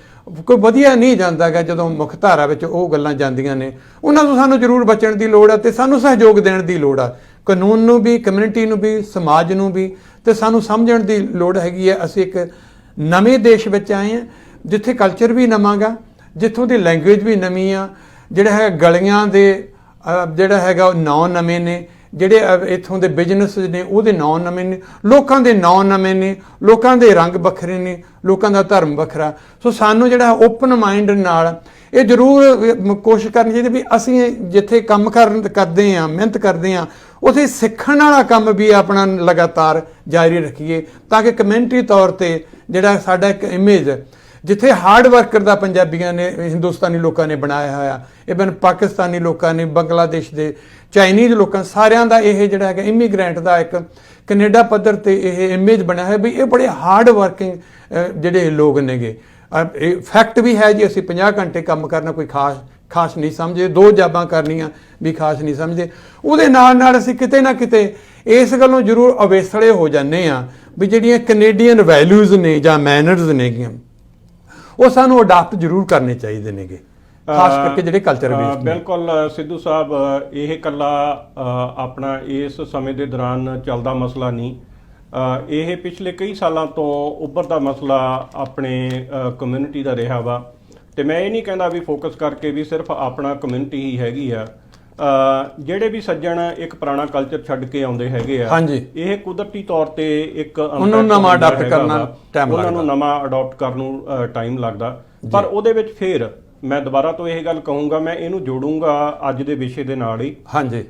ਕੋਈ ਵਧੀਆ ਨਹੀਂ ਜਾਂਦਾ ਗਾ। ਜਦੋਂ ਮੁੱਖ ਧਾਰਾ ਵਿੱਚ ਉਹ ਗੱਲਾਂ ਜਾਂਦੀਆਂ ਨੇ, ਉਹਨਾਂ ਤੋਂ ਸਾਨੂੰ ਜ਼ਰੂਰ ਬਚਣ ਦੀ ਲੋੜ ਆ ਤੇ ਸਾਨੂੰ ਸਹਿਯੋਗ ਦੇਣ ਦੀ ਲੋੜ ਆ, ਕਾਨੂੰਨ ਨੂੰ ਵੀ, ਕਮਿਊਨਿਟੀ ਨੂੰ ਵੀ, ਸਮਾਜ ਨੂੰ ਵੀ, ਤੇ ਸਾਨੂੰ ਸਮਝਣ ਦੀ ਲੋੜ ਹੈਗੀ ਹੈ। ਅਸੀਂ ਇੱਕ ਨਵੇਂ ਦੇਸ਼ ਵਿੱਚ ਆਏ ਹਾਂ ਜਿੱਥੇ ਕਲਚਰ ਵੀ ਨਵਾਂ ਗਾ, ਜਿੱਥੋਂ ਦੀ ਲੈਂਗੁਏਜ ਵੀ ਨਵੀਂ ਆ, ਜਿਹੜਾ ਹੈ ਗਲੀਆਂ ਦੇ ਜਿਹੜਾ ਹੈਗਾ ਉਹ ਨਾਂ ਨਵੇਂ ਨੇ, ਜਿਹੜੇ ਇੱਥੋਂ ਦੇ ਬਿਜ਼ਨਸ ਨੇ ਉਹਦੇ ਨਾਂ ਨਵੇਂ ਨੇ, ਲੋਕਾਂ ਦੇ ਨਾਂ ਨਵੇਂ ਨੇ, ਲੋਕਾਂ ਦੇ ਰੰਗ ਵੱਖਰੇ ਨੇ, ਲੋਕਾਂ ਦਾ ਧਰਮ ਵੱਖਰਾ। ਸੋ ਸਾਨੂੰ ਜਿਹੜਾ ਓਪਨ ਮਾਈਂਡ ਨਾਲ ਇਹ ਜ਼ਰੂਰ ਕੋਸ਼ਿਸ਼ ਕਰਨੀ ਚਾਹੀਦੀ ਵੀ ਅਸੀਂ ਜਿੱਥੇ ਕੰਮ ਕਰਦੇ ਹਾਂ, ਮਿਹਨਤ ਕਰਦੇ ਹਾਂ, ਉੱਥੇ ਸਿੱਖਣ ਵਾਲਾ ਕੰਮ ਵੀ ਆਪਣਾ ਲਗਾਤਾਰ ਜਾਰੀ ਰੱਖੀਏ, ਤਾਂ ਕਿ ਕਮਿਊਨਿਟੀ ਤੌਰ ਤੇ ਜਿਹੜਾ ਸਾਡਾ ਇੱਕ ਇਮੇਜ, ਜਿੱਥੇ ਹਾਰਡ ਵਰਕਰ ਦਾ ਪੰਜਾਬੀਆਂ ਨੇ, ਹਿੰਦੁਸਤਾਨੀ ਲੋਕਾਂ ਨੇ ਬਣਾਇਆ ਹੋਇਆ, ਇਵਨ ਪਾਕਿਸਤਾਨੀ ਲੋਕਾਂ ਨੇ, ਬੰਗਲਾਦੇਸ਼ ਦੇ, ਚਾਈਨੀਜ਼ ਲੋਕਾਂ, ਸਾਰਿਆਂ ਦਾ ਇਹ ਜਿਹੜਾ ਹੈਗਾ ਇਮੀਗ੍ਰੈਂਟ ਦਾ ਇੱਕ ਕੈਨੇਡਾ ਪੱਧਰ ਤੇ ਇਹ ਇਮੇਜ ਬਣਿਆ ਹੋਇਆ ਵੀ ਇਹ ਬੜੇ ਹਾਰਡ ਵਰਕਿੰਗ ਜਿਹੜੇ ਲੋਕ ਨੇਗੇ। ਇਹ ਫੈਕਟ ਵੀ ਹੈ ਜੀ, ਅਸੀਂ 50 ਘੰਟੇ ਕੰਮ ਕਰਨਾ ਕੋਈ ਖਾਸ ਨਹੀਂ ਸਮਝਦੇ, 2 ਜੌਬਾਂ ਕਰਨੀਆਂ ਵੀ ਖਾਸ ਨਹੀਂ ਸਮਝਦੇ। ਉਹਦੇ ਨਾਲ ਅਸੀਂ ਕਿਤੇ ਨਾ ਕਿਤੇ ਇਸ ਗੱਲੋਂ ਜ਼ਰੂਰ ਅਵੇਸਲੇ ਹੋ ਜਾਂਦੇ ਹਾਂ ਵੀ ਜਿਹੜੀਆਂ ਕੈਨੇਡੀਅਨ ਵੈਲਿਊਜ਼ ਨੇ ਜਾਂ ਮੈਨਰਸ ਨੇਗੀਆਂ, ਉਹ ਸਾਨੂੰ ਅਡਾਪਟ ਜ਼ਰੂਰ ਕਰਨੇ ਚਾਹੀਦੇ ਨੇਗੇ, ਖਾਸ ਕਰਕੇ ਜਿਹੜੇ ਕਲਚਰ ਬੇਸਡ। ਬਿਲਕੁਲ ਸਿੱਧੂ ਸਾਹਿਬ, ਇਹ ਇਕੱਲਾ ਆਪਣਾ ਇਸ ਸਮੇਂ ਦੇ ਦੌਰਾਨ ਚੱਲਦਾ ਮਸਲਾ ਨਹੀਂ, ਇਹ ਪਿਛਲੇ ਕਈ ਸਾਲਾਂ ਤੋਂ ਉੱਭਰਦਾ ਮਸਲਾ ਆਪਣੇ ਕਮਿਊਨਿਟੀ ਦਾ ਰਿਹਾ ਵਾ। ਤੇ ਮੈਂ ਇਹ ਨਹੀਂ ਕਹਿੰਦਾ ਵੀ ਫੋਕਸ ਕਰਕੇ ਵੀ ਸਿਰਫ ਆਪਣਾ ਕਮਿਊਨਿਟੀ ਹੀ ਹੈਗੀ ਆ, ਜਿਹੜੇ ਵੀ ਸੱਜਣ ਇੱਕ ਪੁਰਾਣਾ ਕਲਚਰ ਛੱਡ ਕੇ ਆਉਂਦੇ ਹੈਗੇ ਆ, ਹਾਂਜੀ, ਇਹ ਕੁਦਰਤੀ ਤੌਰ ਤੇ ਇੱਕ ਉਹਨਾਂ ਨੂੰ ਨਵਾਂ ਅਡਾਪਟ ਕਰਨਾ ਟਾਈਮ ਲੱਗਦਾ, ਉਹਨਾਂ ਨੂੰ ਨਵਾਂ ਅਡਾਪਟ ਕਰਨ ਨੂੰ ਟਾਈਮ ਲੱਗਦਾ। ਪਰ ਉਹਦੇ ਵਿੱਚ ਫਿਰ ਮੈਂ ਦੁਬਾਰਾ ਤੋਂ ਇਹ ਗੱਲ ਕਹੂੰਗਾ, ਮੈਂ ਇਹਨੂੰ ਜੋੜੂੰਗਾ ਅੱਜ ਦੇ ਵਿਸ਼ੇ ਦੇ ਨਾਲ ਹੀ। ਹਾਂਜੀ,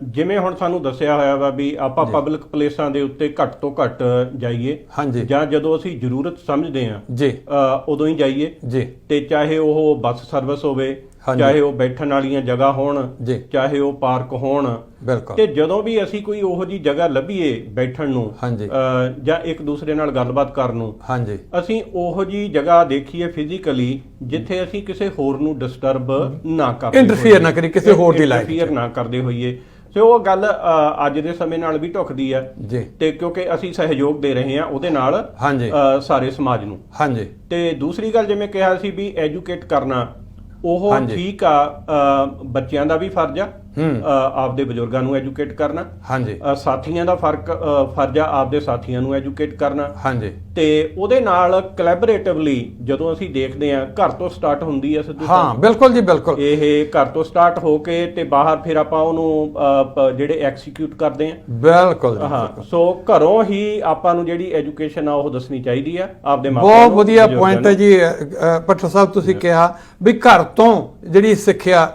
ਜਿਵੇਂ ਹੁਣ ਸਾਨੂੰ ਦੱਸਿਆ ਹੋਇਆ ਵਾ ਵੀ ਆਪਾਂ ਪਬਲਿਕ ਪਲੇਸਾਂ ਦੇ ਉੱਤੇ ਘੱਟ ਤੋਂ ਘੱਟ ਜਾਈਏ, ਹਾਂਜੀ, ਜਾਂ ਜਦੋਂ ਅਸੀਂ ਜ਼ਰੂਰਤ ਸਮਝਦੇ ਹਾਂ ਜੀ ਉਦੋਂ ਹੀ ਜਾਈਏ ਜੀ। ਤੇ ਚਾਹੇ ਉਹ ਬੱਸ ਸਰਵਿਸ ਹੋਵੇ, ਚਾਹੇ ਉਹ ਬੈਠਣ ਵਾਲੀਆਂ ਜਗ੍ਹਾ ਹੋਣ, ਚਾਹੇ ਉਹ ਪਾਰਕ ਹੋਣ, ਬਿਲਕੁਲ। ਤੇ ਜਦੋਂ ਵੀ ਅਸੀਂ ਕੋਈ ਉਹੋ ਜੀ ਜਗ੍ਹਾ ਲੱਭੀਏ ਬੈਠਣ ਨੂੰ, ਜਾਂ ਇੱਕ ਦੂਸਰੇ ਨਾਲ ਗੱਲਬਾਤ ਕਰਨ ਨੂੰ, ਹਾਂਜੀ, ਅਸੀਂ ਉਹੋ ਜੀ ਜਗ੍ਹਾ ਦੇਖੀਏ ਫਿਜ਼ੀਕਲੀ ਜਿੱਥੇ ਅਸੀਂ ਕਿਸੇ ਹੋਰ ਨੂੰ ਡਿਸਟਰਬ ਨਾ ਕਰੀਏ, ਇੰਟਰਫੀਅਰ ਨਾ ਕਰੀਏ ਕਿਸੇ ਹੋਰ ਦੀ ਲਾਈਫ, ਇੰਟਰਫੀਅਰ ਨਾ ਕਰਦੇ ਹੋਈਏ। ਸੋ ਉਹ ਗੱਲ ਅੱਜ ਦੇ ਸਮੇਂ ਨਾਲ ਵੀ ਢੁੱਕਦੀ ਆ ਜੀ, ਤੇ ਕਿਉਂਕਿ ਅਸੀਂ ਸਹਿਯੋਗ ਦੇ ਰਹੇ ਹਾਂ ਉਹਦੇ ਨਾਲ, ਹਾਂਜੀ, ਸਾਰੇ ਸਮਾਜ ਨੂੰ। ਹਾਂਜੀ। ਤੇ ਦੂਸਰੀ ਗੱਲ ਜਿਵੇਂ ਕਿਹਾ ਸੀ ਵੀ ਐਜੂਕੇਟ ਕਰਨਾ, ਉਹ ਠੀਕ ਆ, ਬੱਚਿਆਂ ਦਾ ਵੀ ਫਰਜ਼ ਆ ਆਪਦੇ ਬਜ਼ੁਰਗਾਂ ਨੂੰ ਐਜੂਕੇਟ ਕਰਨਾ, ਹਾਂਜੀ, ਸਾਥੀਆਂ ਦਾ ਫਰਜ਼ ਆ ਆਪਦੇ ਸਾਥੀਆਂ ਨੂੰ ਐਜੂਕੇਟ ਕਰਨਾ, ਹਾਂਜੀ। ਤੇ ਉਹਦੇ ਨਾਲ ਕੋਲੈਬੋਰੇਟਿਵਲੀ ਜਦੋਂ ਅਸੀਂ ਦੇਖਦੇ ਹਾਂ, ਘਰ ਤੋਂ ਸਟਾਰਟ ਹੁੰਦੀ ਹੈ ਸਿੱਧੂ। ਹਾਂ, ਬਿਲਕੁਲ ਜੀ, ਬਿਲਕੁਲ। ਇਹ ਘਰ ਤੋਂ ਸਟਾਰਟ ਹੋ ਕੇ ਤੇ ਬਾਹਰ ਫਿਰ ਆਪਾਂ ਉਹਨੂੰ ਜਿਹੜੇ ਐਕਸੀਕਿਊਟ ਕਰਦੇ ਹਾਂ, ਬਿਲਕੁਲ। ਹਾਂ, ਸੋ ਘਰੋਂ ਹੀ ਆਪਾਂ ਨੂੰ ਜਿਹੜੀ ਐਜੂਕੇਸ਼ਨ ਆ ਉਹ ਦੱਸਣੀ ਚਾਹੀਦੀ ਆ ਆਪਦੇ ਮਾਪਿਆਂ ਨੂੰ। ਬਹੁਤ ਵਧੀਆ ਪੁਆਇੰਟ ਹੈ ਜੀ ਭੱਟਰ ਸਾਹਿਬ, ਤੁਸੀਂ ਕਿਹਾ ਵੀ ਘਰ ਤੋਂ ਜਿਹੜੀ ਸਿੱਖਿਆ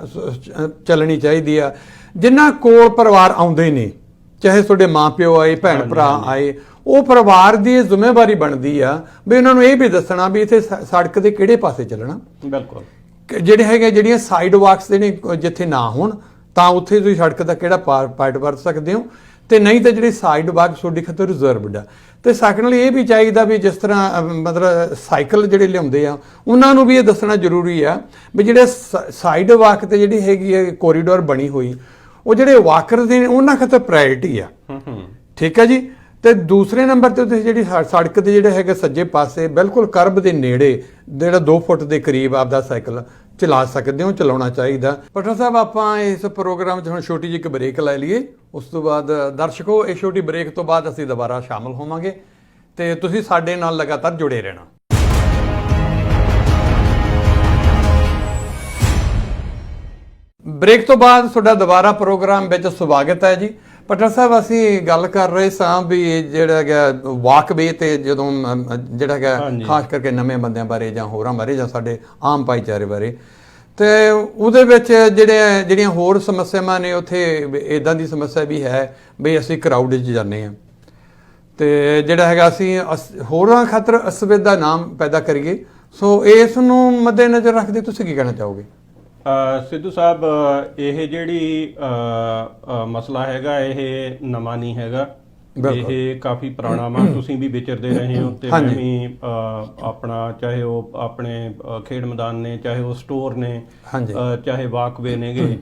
ਚੱਲਣੀ ਚਾਹੀਦੀ ਆ। ਜਿਨ੍ਹਾਂ ਕੋਲ ਪਰਿਵਾਰ ਆਉਂਦੇ ਨੇ, ਚਾਹੇ ਤੁਹਾਡੇ ਮਾਂ-ਪਿਓ ਆਏ, ਭੈਣ ਭਰਾ ਆਏ, ਉਹ ਪਰਿਵਾਰ ਦੀ ਜ਼ਿੰਮੇਵਾਰੀ ਬਣਦੀ ਆ ਵੀ ਉਹਨਾਂ ਨੂੰ ਇਹ ਵੀ ਦੱਸਣਾ ਵੀ ਇੱਥੇ ਸੜਕ ਦੇ ਕਿਹੜੇ ਪਾਸੇ ਚੱਲਣਾ। ਬਿਲਕੁਲ। ਜਿਹੜੇ ਹੈਗੇ, ਜਿਹੜੀਆਂ ਸਾਈਡ ਵਾਕਸ ਨੇ ਜਿੱਥੇ ਨਾ ਹੋਣ ਤਾਂ ਉੱਥੇ ਤੁਸੀਂ ਸੜਕ ਦਾ ਕਿਹੜਾ ਪਾਰਟ ਵਰਤ ਸਕਦੇ ਹੋ, ਤੇ ਨਹੀਂ ਤਾਂ ਜਿਹੜੇ ਸਾਈਡ ਵਾਕ ਤੁਹਾਡੀ ਖਾਤਰ ਰਿਜ਼ਰਵਡ ਆ। ਤੇ ਸੈਕੰਡਲੀ ਇਹ ਵੀ ਚਾਹੀਦਾ ਵੀ ਜਿਸ ਤਰ੍ਹਾਂ ਮਤਲਬ ਸਾਈਕਲ ਜਿਹੜੇ ਲਿਆਉਂਦੇ ਆ, ਉਹਨਾਂ ਨੂੰ ਵੀ ਇਹ ਦੱਸਣਾ ਜ਼ਰੂਰੀ ਆ ਵੀ ਜਿਹੜੇ ਸਾਈਡ ਵਾਕ ਤੇ ਜਿਹੜੀ ਹੈਗੀ ਹੈ ਕੋਰੀਡੋਰ ਬਣੀ ਹੋਈ, ਉਹ ਜਿਹੜੇ ਵਾਕਰ ਦੇ ਨੇ ਉਹਨਾਂ ਖਾਤਰ ਪ੍ਰਾਇੋਰਟੀ ਆ। ਠੀਕ ਹੈ ਜੀ। ਤੇ ਦੂਸਰੇ ਨੰਬਰ ਤੇ ਤੁਸੀਂ ਜਿਹੜੀ ਸੜਕ ਦੇ ਜਿਹੜੇ ਹੈਗੇ ਸੱਜੇ ਪਾਸੇ ਬਿਲਕੁਲ ਕਰਬ ਦੇ ਨੇੜੇ ਜਿਹੜਾ 2 ਫੁੱਟ ਦੇ ਕਰੀਬ ਆਪਦਾ ਸਾਈਕਲ ਚਲਾ ਸਕਦੇ ਹੋ, ਚਲਾਉਣਾ ਚਾਹੀਦਾ। ਭੱਟਰ ਸਾਹਿਬ, ਆਪਾਂ ਇਸ ਪ੍ਰੋਗਰਾਮ 'ਚ ਹੁਣ ਛੋਟੀ ਜਿਹੀ ਇੱਕ ਬ੍ਰੇਕ ਲੈ ਲਈਏ। ਉਸ ਤੋਂ ਬਾਅਦ ਦਰਸ਼ਕੋ, ਇਹ ਛੋਟੀ ਬ੍ਰੇਕ ਤੋਂ ਬਾਅਦ ਅਸੀਂ ਦੁਬਾਰਾ ਸ਼ਾਮਲ ਹੋਵਾਂਗੇ ਤੇ ਤੁਸੀਂ ਸਾਡੇ ਨਾਲ ਲਗਾਤਾਰ ਜੁੜੇ ਰਹਿਣਾ। ਬ੍ਰੇਕ ਤੋਂ ਬਾਅਦ ਤੁਹਾਡਾ ਦੁਬਾਰਾ ਪ੍ਰੋਗਰਾਮ ਵਿੱਚ ਸਵਾਗਤ ਹੈ ਜੀ। ਭੱਟਰ ਸਾਹਿਬ, ਅਸੀਂ ਗੱਲ ਕਰ ਰਹੇ ਸਾਂ ਵੀ ਜਿਹੜਾ ਹੈਗਾ ਵਾਕਵੇ ਤੇ ਜਦੋਂ ਜਿਹੜਾ ਹੈਗਾ ਖਾਸ ਕਰਕੇ ਨਵੇਂ ਬੰਦਿਆਂ ਬਾਰੇ ਜਾਂ ਹੋਰਾਂ ਬਾਰੇ ਜਾਂ ਸਾਡੇ ਆਮ ਭਾਈਚਾਰੇ ਬਾਰੇ, ਤੇ ਉਹਦੇ ਵਿੱਚ ਜਿਹੜੀਆਂ ਹੋਰ ਸਮੱਸਿਆਵਾਂ ਨੇ, ਉੱਥੇ ਇਦਾਂ ਦੀ ਸਮੱਸਿਆ ਵੀ ਹੈ ਵੀ ਅਸੀਂ ਕਰਾਊਡ 'ਚ ਜਾਂਦੇ ਹਾਂ ਤੇ ਜਿਹੜਾ ਹੈਗਾ ਅਸੀਂ ਹੋਰਾਂ ਖਾਤਰ ਅਸੁਵਿਧਾ ਨਾਮ ਪੈਦਾ ਕਰੀਏ। ਸੋ ਇਸ ਨੂੰ ਮੱਦੇ ਨਜ਼ਰ ਰੱਖਦੇ ਤੁਸੀਂ ਕੀ ਕਹਿਣਾ ਚਾਹੋਗੇ? ਸਿੱਧੂ ਸਾਹਿਬ, ਇਹ ਜਿਹੜੀ ਮਸਲਾ ਹੈਗਾ ਇਹ ਨਵਾਂ ਨਹੀਂ ਹੈਗਾ, ਇਹ ਕਾਫੀ ਪੁਰਾਣਾ ਵਾ। ਤੁਸੀਂ ਵੀ ਵਿਚਰਦੇ ਰਹੇ ਹੋ ਤੇ ਮੈਂ ਵੀ ਆਪਣਾ, ਚਾਹੇ ਉਹ ਆਪਣੇ ਖੇਡ ਮੈਦਾਨ ਨੇ, ਚਾਹੇ ਉਹ ਸਟੋਰ ਨੇ, ਚਾਹੇ ਵਾਕਵੇ ਨੇਗੇ,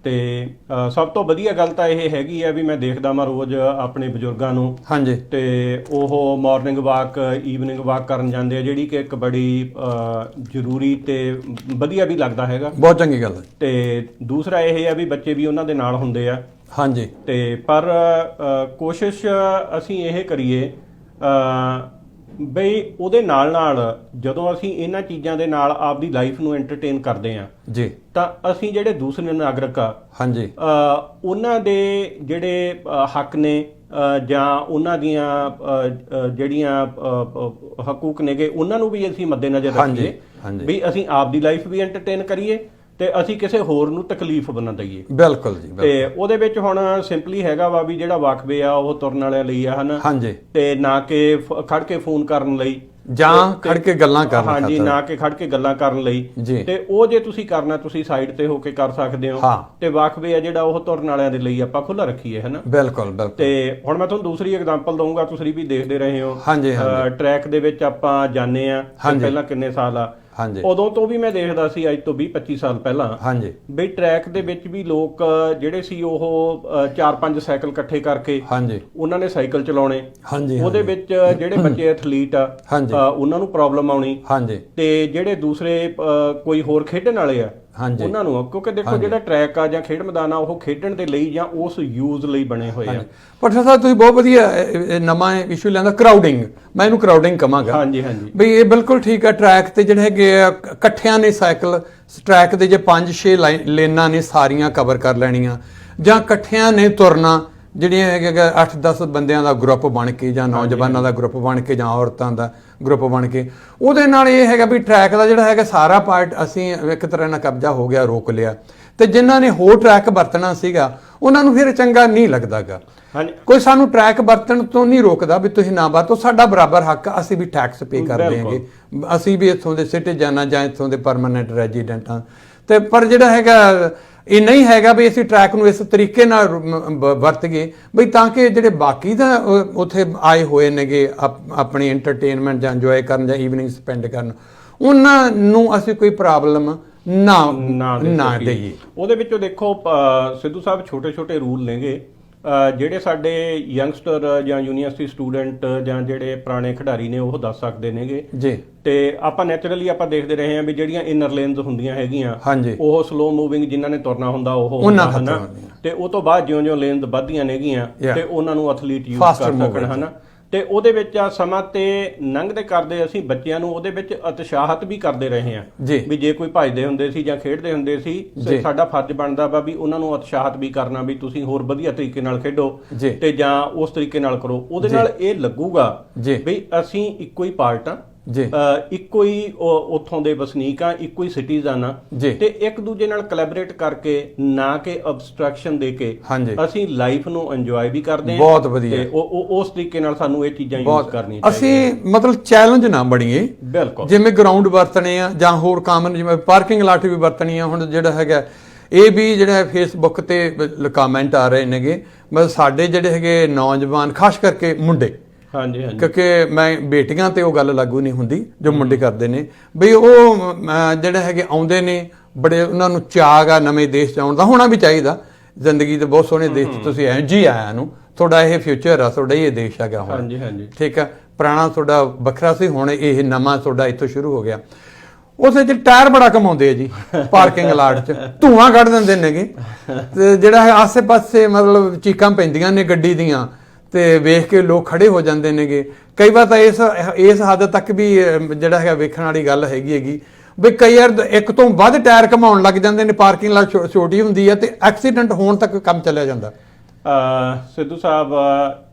ਤੇ ਸਭ ਤੋਂ ਵਧੀਆ ਗੱਲ ਤਾਂ ਇਹ ਹੈਗੀ ਆ ਵੀ ਮੈਂ ਦੇਖਦਾ ਮੈਂ ਰੋਜ਼ ਆਪਣੇ ਬਜ਼ੁਰਗਾਂ ਨੂੰ, ਤੇ ਉਹ ਮਾਰਨਿੰਗ ਵਾਕ, ਈਵਨਿੰਗ ਵਾਕ ਕਰਨ ਜਾਂਦੇ ਆ, ਜਿਹੜੀ ਕਿ ਇੱਕ ਬੜੀ ਜ਼ਰੂਰੀ ਤੇ ਵਧੀਆ ਵੀ ਲੱਗਦਾ ਹੈਗਾ, ਬਹੁਤ ਚੰਗੀ ਗੱਲ ਹੈ। ਤੇ ਦੂਸਰਾ ਇਹ ਆ ਵੀ ਬੱਚੇ ਵੀ ਉਹਨਾਂ ਦੇ ਨਾਲ ਹੁੰਦੇ ਆ। ਤੇ ਪਰ ਕੋਸ਼ਿਸ਼ ਅਸੀਂ ਇਹ ਕਰੀਏ ਬਈ ਉਹਦੇ ਨਾਲ ਨਾਲ ਜਦੋਂ ਅਸੀਂ ਇਹਨਾਂ ਚੀਜ਼ਾਂ ਦੇ ਨਾਲ ਆਪਦੀ ਲਾਈਫ ਨੂੰ ਐਂਟਰਟੇਨ ਕਰਦੇ ਆ ਜੀ, ਤਾਂ ਅਸੀਂ ਜਿਹੜੇ ਦੂਸਰੇ ਨਾਗਰਿਕ ਆ ਉਹਨਾਂ ਦੇ ਜਿਹੜੇ ਹੱਕ ਨੇ ਜਾਂ ਉਹਨਾਂ ਦੀਆਂ ਜਿਹੜੀਆਂ ਹਕੂਕ ਨੇਗੇ ਉਹਨਾਂ ਨੂੰ ਵੀ ਅਸੀਂ ਮੱਦੇਨਜ਼ਰ ਰੱਖੀਏ ਵੀ ਅਸੀਂ ਆਪਦੀ ਲਾਈਫ ਵੀ ਐਂਟਰਟੇਨ ਕਰੀਏ ਤੇ ਅਸੀਂ ਕਿਸੇ ਹੋਰ ਨੂੰ ਤਕਲੀਫ ਨਾ ਦਈਏ। ਬਿਲਕੁਲ ਜੀ। ਤੇ ਉਹਦੇ ਵਿੱਚ ਹੁਣ ਸਿੰਪਲੀ ਹੈਗਾ ਵਾ ਵੀ ਜਿਹੜਾ ਵਾਕਵੇ ਆ ਉਹ ਤੁਰਨ ਵਾਲਿਆਂ ਲਈ ਆ, ਹਨਾ, ਤੇ ਨਾ ਕਿ ਖੜ ਕੇ ਫੋਨ ਕਰਨ ਲਈ ਜਾਂ ਖੜ ਕੇ ਗੱਲਾਂ ਕਰਨ, ਹਾਂਜੀ, ਨਾ ਕਿ ਖੜ ਕੇ ਗੱਲਾਂ ਕਰਨ ਲਈ। ਤੇ ਉਹ ਜੇ ਤੁਸੀਂ ਕਰਨਾ ਤੁਸੀਂ ਸਾਈਡ ਤੇ ਹੋ ਕੇ ਕਰ ਸਕਦੇ ਹੋ, ਤੇ ਵਾਕਵੇ ਆ ਜਿਹੜਾ ਉਹ ਤੁਰਨ ਵਾਲਿਆਂ ਦੇ ਲਈ ਆਪਾਂ ਖੁੱਲਾ ਰੱਖੀਏ, ਹਨਾ। ਬਿਲਕੁਲ। ਤੇ ਹੁਣ ਮੈਂ ਤੁਹਾਨੂੰ ਦੂਸਰੀ ਐਗਜ਼ਾਮਪਲ ਦਊਂਗਾ, ਤੁਸੀਂ ਵੀ ਦੇਖਦੇ ਰਹੇ ਹੋ, ਟਰੈਕ ਦੇ ਵਿੱਚ ਆਪਾਂ ਜਾਂਦੇ ਆ ਪਹਿਲਾਂ ਕਿੰਨੇ ਸਾਲ ਆ, ਉਦੋਂ ਤੋਂ ਵੀ ਮੈਂ ਦੇਖਦਾ ਸੀ ਅੱਜ ਤੋਂ 20-25 ਸਾਲ ਪਹਿਲਾਂ ਬਈ ਟਰੈਕ ਦੇ ਵਿੱਚ ਵੀ ਲੋਕ ਜਿਹੜੇ ਸੀ ਉਹ 4-5 ਸਾਈਕਲ ਇਕੱਠੇ ਕਰਕੇ ਉਹਨਾਂ ਨੇ ਸਾਈਕਲ ਚਲਾਉਣੇ, ਉਹਦੇ ਵਿੱਚ ਜਿਹੜੇ ਬੱਚੇ ਐਥਲੀਟ ਆ ਉਹਨਾਂ ਨੂੰ ਪ੍ਰੋਬਲਮ ਆਉਣੀ, ਤੇ ਜਿਹੜੇ ਦੂਸਰੇ ਕੋਈ ਹੋਰ ਖੇਡਣ ਵਾਲੇ ਆ ਉਹਨਾਂ ਨੂੰ, ਕਿਉਂਕਿ ਦੇਖੋ ਜਿਹੜਾ ਟਰੈਕ ਆ ਜਾਂ ਖੇਡ ਮੈਦਾਨ ਆ ਉਹ ਖੇਡਣ ਦੇ ਲਈ ਜਾਂ ਉਸ ਯੂਜ਼ ਲਈ ਬਣੇ ਹੋਏ ਆ। ਪਟਨਾ ਸਾਹਿਬ ਤੁਸੀਂ ਬਹੁਤ ਵਧੀਆ ਨਵਾਂ ਇਸ਼ੂ ਲਿਆਂਦਾ, ਕਰਾਊਡਿੰਗ। ਮੈਂ ਇਹਨੂੰ ਕਰਾਊਡਿੰਗ ਕਹਾਂਗਾ ਬਈ ਇਹ ਬਿਲਕੁਲ ਠੀਕ ਆ। ਟਰੈਕ ਤੇ ਜਿਹੜੇ ਹੈਗੇ ਇਕੱਠਿਆਂ ਨੇ ਸਾਈਕਲ, ਟਰੈਕ ਦੇ ਜੇ 5-6 ਲੇਨਾਂ ਨੇ ਸਾਰੀਆਂ ਕਵਰ ਕਰ ਲੈਣੀਆਂ, ਜਾਂ ਇਕੱਠਿਆਂ ਨੇ ਤੁਰਨਾ, ਜਿਹੜੀਆਂ ਹੈਗੇ 8-10 ਬੰਦਿਆਂ ਦਾ ਗਰੁੱਪ ਬਣ ਕੇ ਜਾਂ ਨੌਜਵਾਨਾਂ ਦਾ ਗਰੁੱਪ ਬਣ ਕੇ ਜਾਂ ਔਰਤਾਂ ਦਾ ਗਰੁੱਪ ਬਣ ਕੇ, ਉਹਦੇ ਨਾਲ ਇਹ ਹੈਗਾ ਵੀ ਟਰੈਕ ਦਾ ਜਿਹੜਾ ਹੈਗਾ ਸਾਰਾ ਪਾਰਟ ਅਸੀਂ ਇੱਕ ਤਰ੍ਹਾਂ ਨਾਲ ਕਬਜ਼ਾ ਹੋ ਗਿਆ, ਰੋਕ ਲਿਆ। ਤੇ ਜਿਨ੍ਹਾਂ ਨੇ ਹੋਰ ਟਰੈਕ ਵਰਤਣਾ ਸੀਗਾ ਉਹਨਾਂ ਨੂੰ ਫਿਰ ਚੰਗਾ ਨਹੀਂ ਲੱਗਦਾਗਾ। ਕੋਈ ਸਾਨੂੰ ਟਰੈਕ ਵਰਤਣ ਤੋਂ ਨਹੀਂ ਰੋਕਦਾ ਵੀ ਤੁਸੀਂ ਨਾ ਵਰਤੋ, ਸਾਡਾ ਬਰਾਬਰ ਹੱਕ, ਅਸੀਂ ਵੀ ਟੈਕਸ ਪੇ ਕਰਦੇ ਹੈਗੇ, ਅਸੀਂ ਵੀ ਇੱਥੋਂ ਦੇ ਸਿਟੀਜ਼ਨ ਆ ਜਾਂ ਇੱਥੋਂ ਦੇ ਪਰਮਾਨੈਂਟ ਰੈਜ਼ੀਡੈਂਟ ਆ। ਤੇ ਪਰ ਜਿਹੜਾ ਹੈਗਾ ਇਹ ਨਹੀਂ ਹੈਗਾ ਵੀ ਅਸੀਂ ਟਰੈਕ ਨੂੰ ਇਸ ਤਰੀਕੇ ਨਾਲ ਵਰਤ ਗਏ ਬਈ ਤਾਂ ਕਿ ਜਿਹੜੇ ਬਾਕੀ ਦਾ ਉੱਥੇ ਆਏ ਹੋਏ ਨੇਗੇ ਆਪਣੀ ਐਂਟਰਟੇਨਮੈਂਟ ਜਾਂ ਇੰਜੋਏ ਕਰਨ ਜਾਂ ਈਵਨਿੰਗ ਸਪੈਂਡ ਕਰਨ, ਉਹਨਾਂ ਨੂੰ ਅਸੀਂ ਕੋਈ ਪ੍ਰੋਬਲਮ ਨਾ ਦੇਈਏ। ਉਹਦੇ ਵਿੱਚੋਂ ਦੇਖੋ ਸਿੱਧੂ ਸਾਹਿਬ, ਛੋਟੇ ਛੋਟੇ ਰੂਲ ਨੇਗੇ ਜਿਹੜੇ ਸਾਡੇ ਯੰਗਸਟਰ ਜਾਂ ਯੂਨੀਵਰਸਿਟੀ ਸਟੂਡੈਂਟ ਜਾਂ ਜਿਹੜੇ ਪੁਰਾਣੇ ਖਿਡਾਰੀ ਨੇ ਉਹ ਦੱਸ ਸਕਦੇ ਨੇਗੇ ਜੀ। ਤੇ ਆਪਾਂ ਨੈਚੁਰਲੀ ਆਪਾਂ ਦੇਖਦੇ ਰਹੇ ਹਾਂ ਵੀ ਜਿਹੜੀਆਂ ਇਨਰ ਲੇਨਸ ਹੁੰਦੀਆਂ ਹੈਗੀਆਂ ਉਹ ਸਲੋ ਮੂਵਿੰਗ ਜਿਨ੍ਹਾਂ ਨੇ ਤੁਰਨਾ ਹੁੰਦਾ ਉਹ ਹਨਾ, ਤੇ ਉਹ ਤੋਂ ਬਾਅਦ ਜਿਉਂ-ਜਿਉਂ ਲੇਨਸ ਵੱਧਦੀਆਂ ਨੇਗੀਆਂ ਤੇ ਉਹਨਾਂ ਨੂੰ ਐਥਲੀਟ ਯੂਜ਼ ਕਰ ਸਕਣ, ਹਨਾ। ਤੇ ਉਹਦੇ ਵਿੱਚ ਆ ਸਮਾਂ ਤੇ ਲੰਘਦੇ ਕਰਦੇ ਅਸੀਂ ਬੱਚਿਆਂ ਨੂੰ ਉਹਦੇ ਵਿੱਚ ਉਤਸ਼ਾਹਿਤ ਵੀ ਕਰਦੇ ਰਹੇ ਹਾਂ ਵੀ ਜੇ ਕੋਈ ਭੱਜਦੇ ਹੁੰਦੇ ਸੀ ਜਾਂ ਖੇਡਦੇ ਹੁੰਦੇ ਸੀ, ਸਾਡਾ ਫਰਜ਼ ਬਣਦਾ ਵਾ ਵੀ ਉਹਨਾਂ ਨੂੰ ਉਤਸ਼ਾਹਿਤ ਵੀ ਕਰਨਾ ਵੀ ਤੁਸੀਂ ਹੋਰ ਵਧੀਆ ਤਰੀਕੇ ਨਾਲ ਖੇਡੋ ਤੇ ਜਾਂ ਉਸ ਤਰੀਕੇ ਨਾਲ ਕਰੋ। ਉਹਦੇ ਨਾਲ ਇਹ ਲੱਗੂਗਾ ਵੀ ਅਸੀਂ ਇੱਕੋ ਹੀ ਪਾਰਟ ਆ, ਇੱਕੋ ਹੀ ਉੱਥੋਂ ਦੇ ਵਸਨੀਕ ਆ, ਇੱਕੋ ਹੀ ਸਿਟੀਜ਼ਨ ਆ, ਤੇ ਇੱਕ ਦੂਜੇ ਨਾਲ ਕੋਲੈਬੋਰੇਟ ਕਰਕੇ, ਨਾ ਕਿ ਅਬਸਟਰੈਕਸ਼ਨ ਦੇ ਕੇ, ਅਸੀਂ ਲਾਈਫ ਨੂੰ ਇੰਜੋਏ ਵੀ ਕਰਦੇ ਹਾਂ। ਬਹੁਤ ਵਧੀਆ। ਤੇ ਉਸ ਤਰੀਕੇ ਨਾਲ ਸਾਨੂੰ ਇਹ ਚੀਜ਼ਾਂ ਯੂਜ਼ ਕਰਨੀਆਂ ਚਾਹੀਦੀਆਂ। ਅਸੀਂ ਮਤਲਬ ਚੈਲੰਜ ਨਾ ਬਣੀਏ, ਬਿਲਕੁਲ, ਜਿਵੇਂ ਗਰਾਊਂਡ ਵਰਤਣੇ ਆ ਜਾਂ ਹੋਰ ਕਾਮਨ ਜਿਵੇਂ ਪਾਰਕਿੰਗ ਲਾਟ ਵੀ ਵਰਤਣੀ ਆ। ਹੁਣ ਜਿਹੜਾ ਹੈਗਾ ਇਹ ਵੀ ਜਿਹੜਾ ਫੇਸਬੁੱਕ ਤੇ ਕਮੈਂਟ ਆ ਰਹੇ ਨੇਗੇ, ਮਤਲਬ ਸਾਡੇ ਜਿਹੜੇ ਹੈਗੇ ਨੌਜਵਾਨ, ਖਾਸ ਕਰਕੇ ਮੁੰਡੇ, ਕਿਉਂਕਿ ਮੈਂ ਬੇਟੀਆਂ ਤੇ ਉਹ ਗੱਲ ਲਾਗੂ ਨਹੀਂ ਹੁੰਦੀ ਜੋ ਮੁੰਡੇ ਕਰਦੇ ਨੇ, ਬਈ ਉਹ ਜਿਹੜੇ ਹੈਗੇ ਆਉਂਦੇ ਨੇ ਬੜੇ, ਉਹਨਾਂ ਨੂੰ ਚਾਅ ਆ ਨਵੇਂ ਦੇਸ਼ 'ਚ ਆਉਣ ਦਾ, ਹੋਣਾ ਵੀ ਚਾਹੀਦਾ। ਜ਼ਿੰਦਗੀ ਦੇ ਬਹੁਤ ਸੋਹਣੇ ਦੇਸ਼ 'ਚ ਤੁਸੀਂ ਆਏ ਜੀ, ਆਇਆ ਨੂੰ ਤੁਹਾਡਾ ਇਹ ਫਿਊਚਰ ਆ, ਤੁਹਾਡਾ ਇਹ ਦੇਸ਼ ਹੈਗਾ ਹੁਣ, ਠੀਕ ਆ। ਪੁਰਾਣਾ ਤੁਹਾਡਾ ਵੱਖਰਾ ਸੀ, ਹੁਣ ਇਹ ਨਵਾਂ ਤੁਹਾਡਾ ਇੱਥੋਂ ਸ਼ੁਰੂ ਹੋ ਗਿਆ। ਉਸੇ 'ਚ ਟਾਇਰ ਬੜਾ ਕਮਾਉਂਦੇ ਆ ਜੀ ਪਾਰਕਿੰਗ ਲਾਟ 'ਚ, ਧੂਆਂ ਕੱਢ ਦਿੰਦੇ ਨੇਗੇ, ਤੇ ਜਿਹੜਾ ਹੈ ਆਸੇ ਪਾਸੇ ਮਤਲਬ ਚੀਕਾਂ ਪੈਂਦੀਆਂ ਨੇ ਗੱਡੀ ਦੀਆਂ, ਤੇ ਵੇਖ ਕੇ ਲੋਕ ਖੜੇ ਹੋ ਜਾਂਦੇ ਨੇਗੇ। ਕਈ ਵਾਰ ਤਾਂ ਇਸ ਹੱਦ ਤੱਕ ਵੀ ਜਿਹੜਾ ਹੈਗਾ ਵੇਖਣ ਵਾਲੀ ਗੱਲ ਹੈਗੀ ਵੀ ਕਈ ਵਾਰ ਇੱਕ ਤੋਂ ਵੱਧ ਟਾਇਰ ਘਮਾਉਣ ਲੱਗ ਜਾਂਦੇ ਨੇ, ਪਾਰਕਿੰਗ ਲਾਟ ਛੋਟੀ ਹੁੰਦੀ ਹੈ ਤੇ ਐਕਸੀਡੈਂਟ ਹੋਣ ਤੱਕ ਕੰਮ ਚੱਲਿਆ ਜਾਂਦਾ। ਸਿੱਧੂ ਸਾਹਿਬ,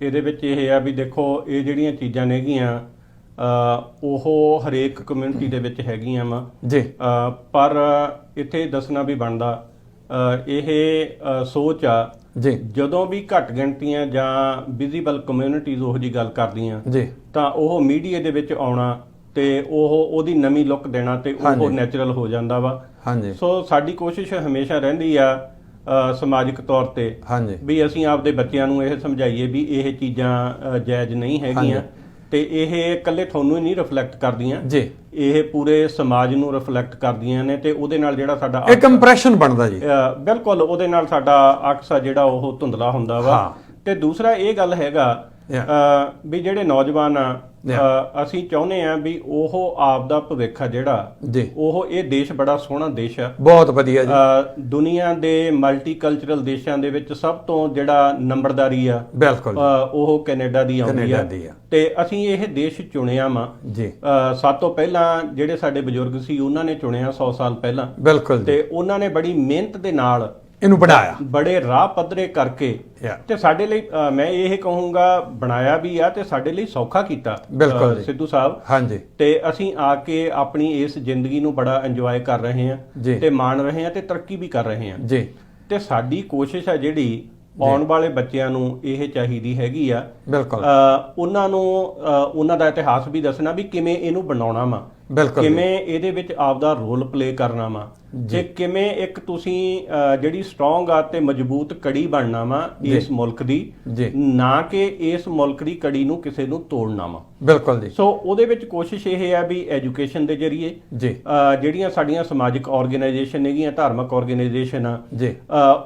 ਇਹਦੇ ਵਿੱਚ ਇਹ ਆ ਵੀ ਦੇਖੋ ਇਹ ਜਿਹੜੀਆਂ ਚੀਜ਼ਾਂ ਨੇਗੀਆਂ ਉਹ ਹਰੇਕ ਕਮਿਊਨਿਟੀ ਦੇ ਵਿੱਚ ਹੈਗੀਆਂ ਵਾ ਜੀ, ਪਰ ਇੱਥੇ ਦੱਸਣਾ ਵੀ ਬਣਦਾ ਇਹ ਸੋਚ ਆ ਜੀ, ਜਦੋਂ ਵੀ ਘੱਟ ਗਿਣਤੀਆਂ ਜਾਂ ਵਿਜ਼ੀਬਲ ਕਮਿਊਨਿਟੀਜ਼ ਉਹੋ ਜਿਹੀ ਗੱਲ ਕਰਦੀਆਂ ਤਾਂ ਉਹ ਮੀਡੀਆ ਦੇ ਵਿੱਚ ਆਉਣਾ ਤੇ ਉਹਦੀ ਨਵੀਂ ਲੁੱਕ ਦੇਣਾ ਤੇ ਉਹ ਨੈਚੁਰਲ ਹੋ ਜਾਂਦਾ ਵਾ। ਹਾਂਜੀ। ਸੋ ਸਾਡੀ ਕੋਸ਼ਿਸ਼ ਹਮੇਸ਼ਾ ਰਹਿੰਦੀ ਆ ਸਮਾਜਿਕ ਤੌਰ ਤੇ ਹਾਂਜੀ ਵੀ ਅਸੀਂ ਆਪਦੇ ਬੱਚਿਆਂ ਨੂੰ ਇਹ ਸਮਝਾਈਏ ਵੀ ਇਹ ਚੀਜ਼ਾਂ ਜਾਇਜ਼ ਨਹੀਂ ਹੈਗੀਆਂ ਤੇ ਇਹ ਇਕੱਲੇ ਤੁਹਾਨੂੰ ਹੀ ਨਹੀਂ ਰਿਫਲੈਕਟ ਕਰਦੀਆਂ ਜੀ, ਇਹ ਪੂਰੇ ਸਮਾਜ ਨੂੰ ਰਿਫਲੈਕਟ ਕਰਦੀਆਂ ਨੇ ਤੇ ਉਹਦੇ ਨਾਲ ਜਿਹੜਾ ਸਾਡਾ ਇੱਕ ਇੰਪ੍ਰੈਸ਼ਨ ਬਣਦਾ ਜੀ। ਬਿਲਕੁਲ ਉਹਦੇ ਨਾਲ ਸਾਡਾ ਅਕਸ ਆ ਜਿਹੜਾ ਉਹ ਧੁੰਦਲਾ ਹੁੰਦਾ ਵਾ। ਤੇ ਦੂਸਰਾ ਇਹ ਗੱਲ ਹੈਗਾ ਵੀ ਜਿਹੜੇ ਨੌਜਵਾਨ ਆ ਅਸੀਂ ਚਾਹੁੰਦੇ ਆ ਵੀ ਉਹ ਆਪ ਦਾ ਭਵਿੱਖ ਆ ਜਿਹੜਾ ਉਹ ਇਹ ਦੇਸ਼ ਬੜਾ ਸੋਹਣਾ ਦੇਸ਼ ਆ, ਬਹੁਤ ਵਧੀਆ ਜੀ। ਦੁਨੀਆ ਦੇ ਮਲਟੀਕਲਚਰਲ ਦੇਸ਼ਾਂ ਦੇ ਵਿੱਚ ਸਭ ਤੋਂ ਜਿਹੜਾ ਨੰਬਰਦਾਰੀ ਆ ਬਿਲਕੁਲ ਉਹ ਕੈਨੇਡਾ ਦੀ ਆਉਂਦੀ ਆ ਤੇ ਅਸੀਂ ਇਹ ਦੇਸ਼ ਚੁਣਿਆ ਵਾ ਜੀ। ਸਭ ਤੋਂ ਪਹਿਲਾਂ ਜਿਹੜੇ ਸਾਡੇ ਬਜ਼ੁਰਗ ਸੀ ਉਹਨਾਂ ਨੇ ਚੁਣਿਆ 100 ਸਾਲ ਪਹਿਲਾਂ। ਬਿਲਕੁਲ ਤੇ ਉਹਨਾਂ ਨੇ ਬੜੀ ਮਿਹਨਤ ਦੇ ਨਾਲ ਇਹਨੂੰ ਬਣਾਇਆ, ਬੜੇ ਰਾਹ ਪੱਧਰੇ ਕਰਕੇ ਤੇ ਸਾਡੇ ਲਈ ਮੈਂ ਇਹ ਕਹੂੰਗਾ ਬਣਾਇਆ ਵੀ ਆ ਤੇ ਸਾਡੇ ਲਈ ਸੌਖਾ ਕੀਤਾ ਸਿੱਧੂ ਸਾਹਿਬ। ਹਾਂਜੀ। ਤੇ ਅਸੀਂ ਆ ਕੇ ਆਪਣੀ ਇਸ ਜ਼ਿੰਦਗੀ ਨੂੰ ਬੜਾ ਇੰਜੋਏ ਕਰ ਰਹੇ ਹਾਂ ਤੇ ਮਾਣ ਰਹੇ ਹਾਂ ਤੇ ਤਰੱਕੀ ਵੀ ਕਰ ਰਹੇ ਹਾਂ ਜੀ। ਤੇ ਸਾਡੀ ਕੋਸ਼ਿਸ਼ ਹੈ ਜਿਹੜੀ ਆਉਣ ਵਾਲੇ ਬੱਚਿਆਂ ਨੂੰ ਇਹ ਚਾਹੀਦੀ ਹੈਗੀ ਆ ਬਿਲਕੁਲ ਉਹਨਾਂ ਨੂੰ ਉਹਨਾਂ ਦਾ ਇਤਿਹਾਸ ਵੀ ਦੱਸਣਾ ਵੀ ਕਿਵੇਂ ਇਹਨੂੰ ਬਣਾਉਣਾ ਵਾ, ਕਿਵੇਂ ਇਹਦੇ ਵਿੱਚ ਆਪਦਾ ਰੋਲ ਪਲੇ ਕਰਨਾ ਵਾ ਤੇ ਕਿਵੇਂ ਇੱਕ ਤੁਸੀਂ ਜਿਹੜੀ ਸਟਰੋਂਗ ਆ ਤੇ ਮਜ਼ਬੂਤ ਕੜੀ ਬਣਨਾ ਵਾ ਇਸ ਮੁਲਕ ਦੀ, ਨਾ ਕਿ ਇਸ ਮੁਲਕ ਦੀ ਕੜੀ ਨੂੰ ਕਿਸੇ ਨੂੰ ਤੋੜਨਾ ਵਾ। ਬਿਲਕੁਲ ਜੀ। ਸੋ ਉਹਦੇ ਵਿੱਚ ਕੋਸ਼ਿਸ਼ ਇਹ ਹੈ ਵੀ ਐਜੂਕੇਸ਼ਨ ਦੇ ਜ਼ਰੀਏ ਜਿਹੜੀਆਂ ਸਾਡੀਆਂ ਸਮਾਜਿਕ ਆਰਗੇਨਾਈਜੇਸ਼ਨ ਹੈਗੀਆਂ, ਧਾਰਮਿਕ ਆਰਗੇਨਾਈਜੇਸ਼ਨ ਆ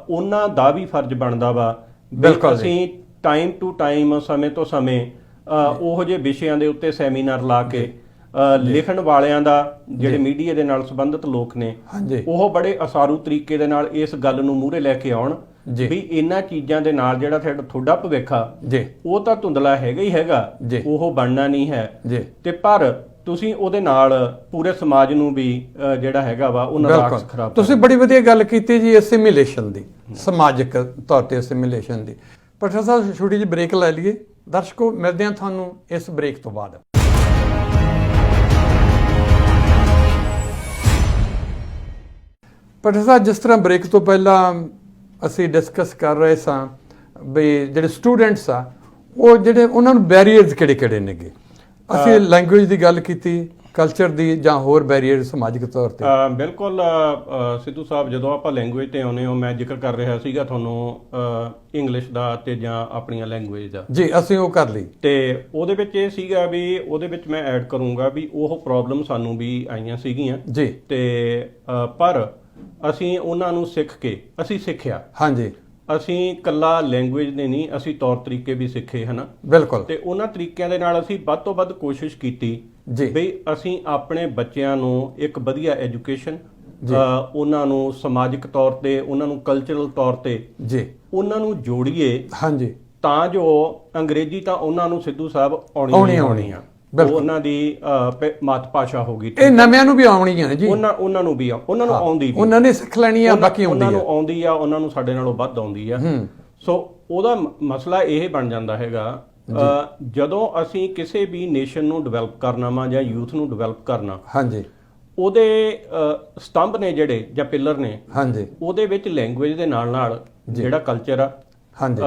ਉਹਨਾਂ ਦਾ ਵੀ ਫਰਜ਼ ਬਣਦਾ ਵਾ ਵੀ ਅਸੀਂ ਟਾਈਮ ਟੂ ਟਾਈਮ ਸਮੇਂ ਤੋਂ ਸਮੇਂ ਉਹੋ ਜਿਹੇ ਵਿਸ਼ਿਆਂ ਦੇ ਉੱਤੇ ਸੈਮੀਨਾਰ ਲਾ ਕੇ ਲਿਖਣ ਵਾਲਿਆਂ ਦਾ ਜਿਹੜੇ ਮੀਡੀਆ ਦੇ ਨਾਲ ਸੰਬੰਧਿਤ ਲੋਕ ਨੇ ਉਹ ਬੜੇ ਅਸਾਰੂ ਤਰੀਕੇ ਦੇ ਨਾਲ ਇਸ ਗੱਲ ਨੂੰ ਮੂਹਰੇ ਲੈ ਕੇ ਆਉਣ ਵੀ ਇਹਨਾਂ ਚੀਜ਼ਾਂ ਦੇ ਨਾਲ ਜਿਹੜਾ ਤੁਹਾਡਾ ਭਵਿੱਖ ਆ ਉਹ ਤਾਂ ਧੁੰਦਲਾ ਹੈਗਾ ਹੀ ਹੈਗਾ, ਉਹ ਬਣਨਾ ਨਹੀਂ ਹੈ ਤੇ ਪਰ ਤੁਸੀਂ ਉਹਦੇ ਨਾਲ ਪੂਰੇ ਸਮਾਜ ਨੂੰ ਵੀ ਜਿਹੜਾ ਹੈਗਾ ਵਾ ਉਹਨਾਂ ਦਾ ਅਕਸ ਖਰਾਬ। ਤੁਸੀਂ ਬੜੀ ਵਧੀਆ ਗੱਲ ਕੀਤੀ ਜੀ ਅਸਿਮੀਲੇਸ਼ਨ ਦੀ, ਸਮਾਜਿਕ ਤੌਰ ਤੇ ਅਸਿਮੀਲੇਸ਼ਨ ਦੀ। ਪ੍ਰੋਫੈਸਰ ਸਾਹਿਬ ਛੋਟੀ ਜਿਹੀ ਬ੍ਰੇਕ ਲੈ ਲਈਏ। ਦਰਸ਼ਕੋ ਮਿਲਦੇ ਹਾਂ ਤੁਹਾਨੂੰ ਇਸ ਬ੍ਰੇਕ ਤੋਂ ਬਾਅਦ। ਪ੍ਰੋਫੈਸਰ ਜਿਸ ਤਰ੍ਹਾਂ ਬ੍ਰੇਕ ਤੋਂ ਪਹਿਲਾਂ ਅਸੀਂ ਡਿਸਕਸ ਕਰ ਰਹੇ ਸਾਂ ਵੀ ਜਿਹੜੇ ਸਟੂਡੈਂਟਸ ਆ ਉਹ ਜਿਹੜੇ ਉਹਨਾਂ ਨੂੰ ਬੈਰੀਅਰਸ ਕਿਹੜੇ ਨੇਗੇ। ਅਸੀਂ ਲੈਂਗੁਏਜ ਦੀ ਗੱਲ ਕੀਤੀ, ਕਲਚਰ ਦੀ ਜਾਂ ਹੋਰ ਬੈਰੀਅਰ ਸਮਾਜਿਕ ਤੌਰ ਤੇ। ਬਿਲਕੁਲ ਸਿੱਧੂ ਸਾਹਿਬ, ਜਦੋਂ ਆਪਾਂ ਲੈਂਗੁਏਜ ਤੇ ਆਉਂਦੇ ਹੋ ਮੈਂ ਜ਼ਿਕਰ ਕਰ ਰਿਹਾ ਸੀਗਾ ਤੁਹਾਨੂੰ ਇੰਗਲਿਸ਼ ਦਾ ਤੇ ਜਾਂ ਆਪਣੀਆਂ ਲੈਂਗੁਏਜ ਦਾ ਜੀ, ਅਸੀਂ ਉਹ ਕਰ ਲਈ ਤੇ ਉਹਦੇ ਵਿੱਚ ਇਹ ਸੀਗਾ ਵੀ ਉਹਦੇ ਵਿੱਚ ਮੈਂ ਐਡ ਕਰੂੰਗਾ ਵੀ ਉਹ ਪ੍ਰੋਬਲਮ ਸਾਨੂੰ ਵੀ ਆਈਆਂ ਸੀਗੀਆਂ ਜੀ ਤੇ ਪਰ ਅਸੀਂ ਉਹਨਾਂ ਨੂੰ ਸਿੱਖ ਕੇ ਅਸੀਂ ਸਿੱਖਿਆ। ਹਾਂਜੀ। ਅਸੀਂ ਕੱਲਾ ਲੈਂਗੁਏਜ ਨੇ ਨਹੀਂ, ਅਸੀਂ ਤੌਰ ਤਰੀਕੇ ਵੀ ਸਿੱਖੇ ਹਨਾ। ਬਿਲਕੁਲ। ਤੇ ਉਹਨਾਂ ਤਰੀਕਿਆਂ ਦੇ ਨਾਲ ਅਸੀਂ ਵੱਧ ਤੋਂ ਵੱਧ ਕੋਸ਼ਿਸ਼ ਕੀਤੀ ਵੀ ਅਸੀਂ ਆਪਣੇ ਬੱਚਿਆਂ ਨੂੰ ਇੱਕ ਵਧੀਆ ਐਜੂਕੇਸ਼ਨ, ਉਹਨਾਂ ਨੂੰ ਸਮਾਜਿਕ ਤੌਰ ਤੇ, ਉਹਨਾਂ ਨੂੰ ਕਲਚਰਲ ਤੌਰ ਤੇ ਉਹਨਾਂ ਨੂੰ ਜੋੜੀਏ। ਹਾਂਜੀ। ਤਾਂ ਜੋ ਅੰਗਰੇਜ਼ੀ ਤਾਂ ਉਹਨਾਂ ਨੂੰ ਸਿੱਧੂ ਸਾਹਿਬ ਆਉਣੀ ਆ, ਉਹਨਾਂ ਦੀ ਮਾਤ ਭਾਸ਼ਾ ਹੋਗੀ। ਇਹ ਨਵਿਆਂ ਨੂੰ ਵੀ ਆਉਣੀ ਹੈ ਜੀ, ਉਹਨਾਂ ਨੂੰ ਵੀ ਉਹਨਾਂ ਨੂੰ ਆਉਂਦੀ, ਉਹਨਾਂ ਨੇ ਸਿੱਖ ਲੈਣੀ ਆ, ਬਾਕੀ ਉਹਨਾਂ ਨੂੰ ਆਉਂਦੀ ਆ, ਉਹਨਾਂ ਨੂੰ ਸਾਡੇ ਨਾਲੋਂ ਵੱਧ ਆਉਂਦੀ ਆ। ਸੋ ਉਹਦਾ ਮਸਲਾ ਇਹ ਬਣ ਜਾਂਦਾ ਹੈਗਾ ਜਦੋਂ ਅਸੀਂ ਕਿਸੇ ਵੀ ਨੇਸ਼ਨ ਨੂੰ ਡਿਵੈਲਪ ਕਰਨਾ ਵਾ ਜਾਂ ਯੂਥ ਨੂੰ ਡਿਵੈਲਪ ਕਰਨਾ, ਹਾਂਜੀ, ਉਹਦੇ ਸਤੰਭ ਨੇ ਜਿਹੜੇ ਜਾਂ ਪਿਲਰ ਨੇ, ਹਾਂਜੀ, ਉਹਦੇ ਵਿੱਚ ਲੈਂਗੁਏਜ ਦੇ ਨਾਲ ਜਿਹੜਾ ਕਲਚਰ ਆ, ਹਾਂਜੀ,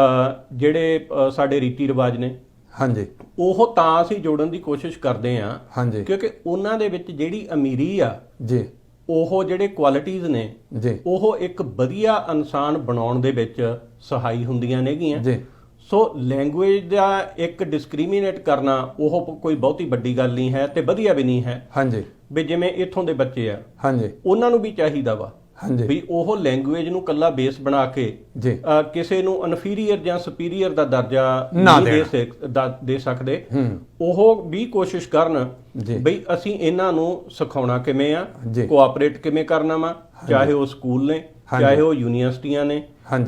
ਜਿਹੜੇ ਸਾਡੇ ਰੀਤੀ ਰਿਵਾਜ ਨੇ, ਹਾਂਜੀ, ਉਹ ਤਾਂ ਅਸੀਂ ਜੋੜਨ ਦੀ ਕੋਸ਼ਿਸ਼ ਕਰਦੇ ਆ। ਹਾਂਜੀ। ਕਿਉਂਕਿ ਉਹਨਾਂ ਦੇ ਵਿੱਚ ਜਿਹੜੀ ਅਮੀਰੀ ਆ ਜੀ, ਉਹ ਜਿਹੜੇ ਕੁਆਲਿਟੀਜ਼ ਨੇ ਜੀ, ਉਹ ਇੱਕ ਵਧੀਆ ਇਨਸਾਨ ਬਣਾਉਣ ਦੇ ਵਿੱਚ ਸਹਾਈ ਹੁੰਦੀਆਂ ਨੇਗੀਆਂ ਜੀ। ਸੋ ਲੈਂਗੁਏਜ ਦਾ ਇੱਕ ਡਿਸਕ੍ਰਿਮੀਨੇਟ ਕਰਨਾ ਉਹ ਕੋਈ ਬਹੁਤੀ ਵੱਡੀ ਗੱਲ ਨਹੀਂ ਹੈ ਤੇ ਵਧੀਆ ਵੀ ਨਹੀਂ ਹੈ। ਹਾਂਜੀ। ਵੀ ਜਿਵੇਂ ਇੱਥੋਂ ਦੇ ਬੱਚੇ ਆ, ਹਾਂਜੀ, ਉਹਨਾਂ ਨੂੰ ਵੀ ਚਾਹੀਦਾ ਵਾ ਵੀ ਉਹ ਲੈਂਗੁਏਜ ਨੂੰ ਕੱਲਾ ਬੇਸ ਬਣਾ ਕੇ ਕਿਸੇ ਨੂੰ ਇਨਫੀਰੀਅਰ ਜਾਂ ਸੁਪੀਰੀਅਰ ਦਾ ਦਰਜਾ ਨਹੀਂ ਦੇ ਸਕਦੇ। ਉਹ ਵੀ ਕੋਸ਼ਿਸ਼ ਕਰਨ ਬਈ ਅਸੀਂ ਇਹਨਾਂ ਨੂੰ ਸਿਖਾਉਣਾ ਕਿਵੇਂ ਆ, ਕੋਆਪਰੇਟ ਕਿਵੇਂ ਕਰਨਾ ਵਾ, ਚਾਹੇ ਉਹ ਸਕੂਲ ਨੇ, ਚਾਹੇ ਉਹ ਯੂਨੀਵਰਸਿਟੀਆਂ ਨੇ,